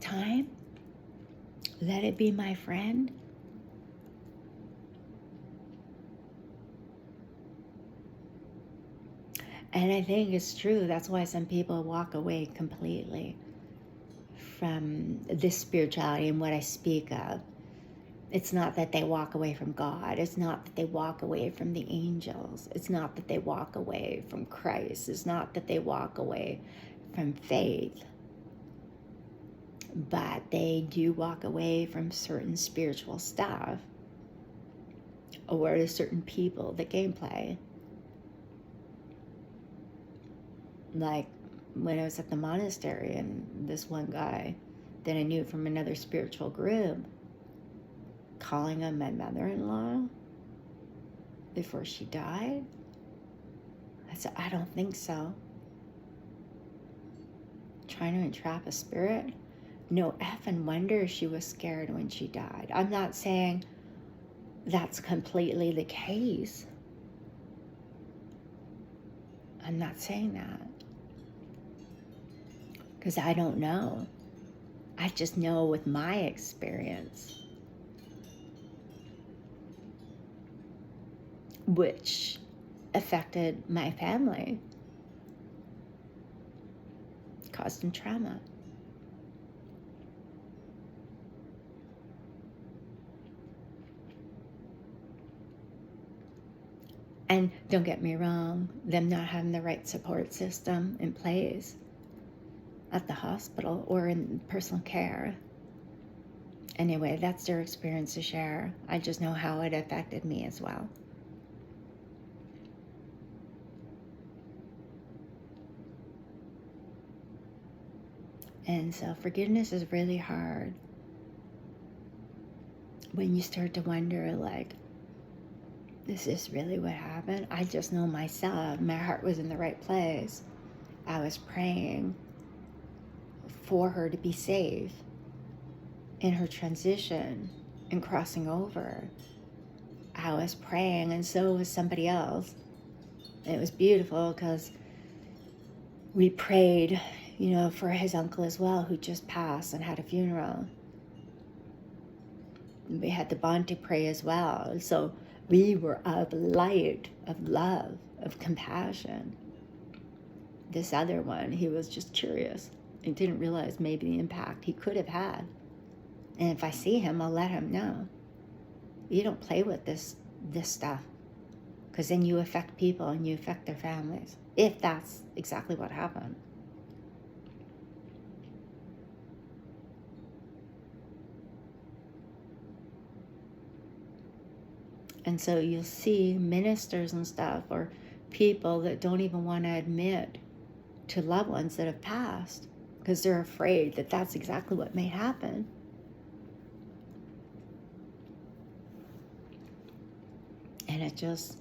time, let it be my friend. And I think it's true. That's why some people walk away completely from this spirituality and what I speak of. It's not that they walk away from God. It's not that they walk away from the angels. It's not that they walk away from Christ. It's not that they walk away from faith. But they do walk away from certain spiritual stuff or to certain people, the gameplay. Like when I was at the monastery and this one guy that I knew from another spiritual group calling on my mother-in-law before she died. I said, I don't think so. Trying to entrap a spirit? No effing wonder she was scared when she died. I'm not saying that's completely the case. I'm not saying that. Because I don't know. I just know with my experience, which affected my family, caused them trauma. And don't get me wrong, them not having the right support system in place at the hospital or in personal care. Anyway, that's their experience to share. I just know how it affected me as well. And so forgiveness is really hard when you start to wonder, like, is this really what happened? I just know myself, my heart was in the right place. I was praying for her to be safe in her transition and crossing over. I was praying, and so was somebody else. And it was beautiful because we prayed, you know, for his uncle as well, who just passed and had a funeral. And we had the bond to pray as well. So we were of light, of love, of compassion. This other one, he was just curious and didn't realize maybe the impact he could have had. And if I see him, I'll let him know. You don't play with this stuff, because then you affect people and you affect their families, if that's exactly what happened. And so you'll see ministers and stuff, or people that don't even want to admit to loved ones that have passed because they're afraid that that's exactly what may happen. And it just,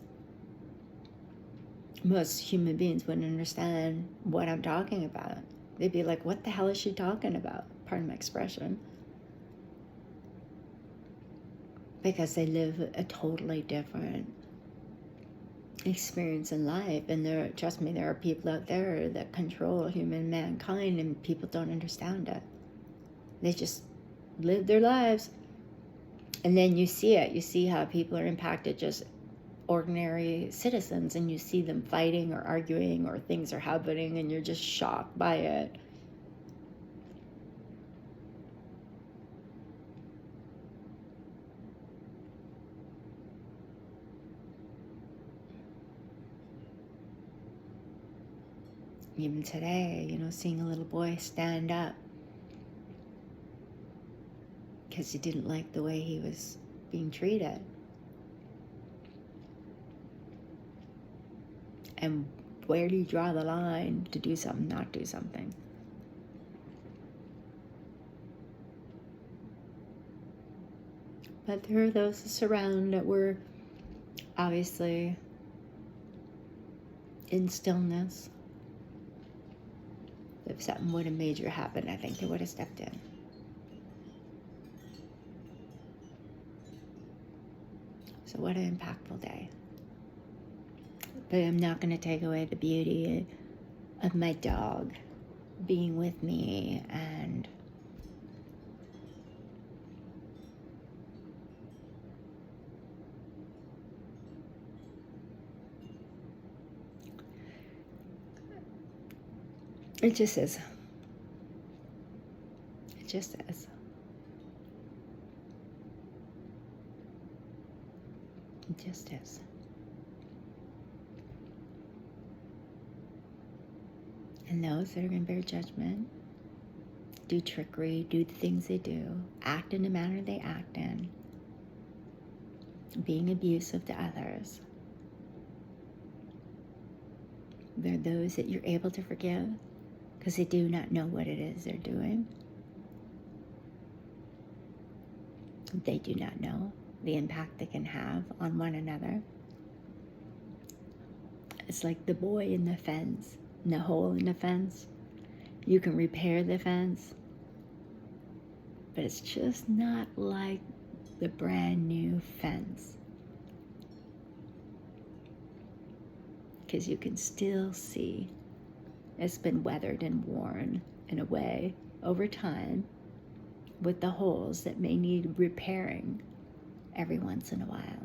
most human beings wouldn't understand what I'm talking about. They'd be like, what the hell is she talking about? Pardon my expression. Because they live a totally different experience in life. And trust me, there are people out there that control human mankind, and people don't understand it. They just live their lives. And then you see it. You see how people are impacted, just ordinary citizens, and you see them fighting or arguing, or things are happening, and you're just shocked by it. Even today, seeing a little boy stand up because he didn't like the way he was being treated. And where do you draw the line to do something, not do something? But there are those around that were obviously in stillness. If something would have major happened, I think they would have stepped in. So what an impactful day. But I'm not going to take away the beauty of my dog being with me and it just is. It just is. It just is. And those that are going to bear judgment, do trickery, do the things they do, act in the manner they act in, being abusive to others. They're those that you're able to forgive because they do not know what it is they're doing. They do not know the impact they can have on one another. It's like the boy in the fence, in the hole in the fence. You can repair the fence, but it's just not like the brand new fence. Because you can still see it's been weathered and worn in a way over time with the holes that may need repairing every once in a while.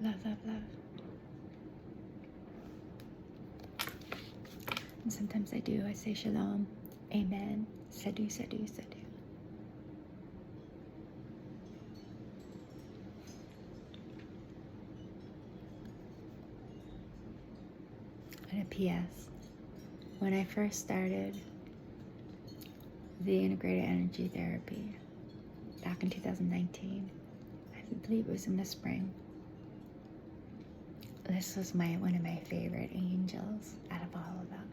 Love, love, love. And sometimes I say shalom, amen, sadhu, sadhu, sadhu. And a PS, when I first started the integrated energy therapy back in 2019, I believe it was in the spring, this was one of my favorite angels out of all of them.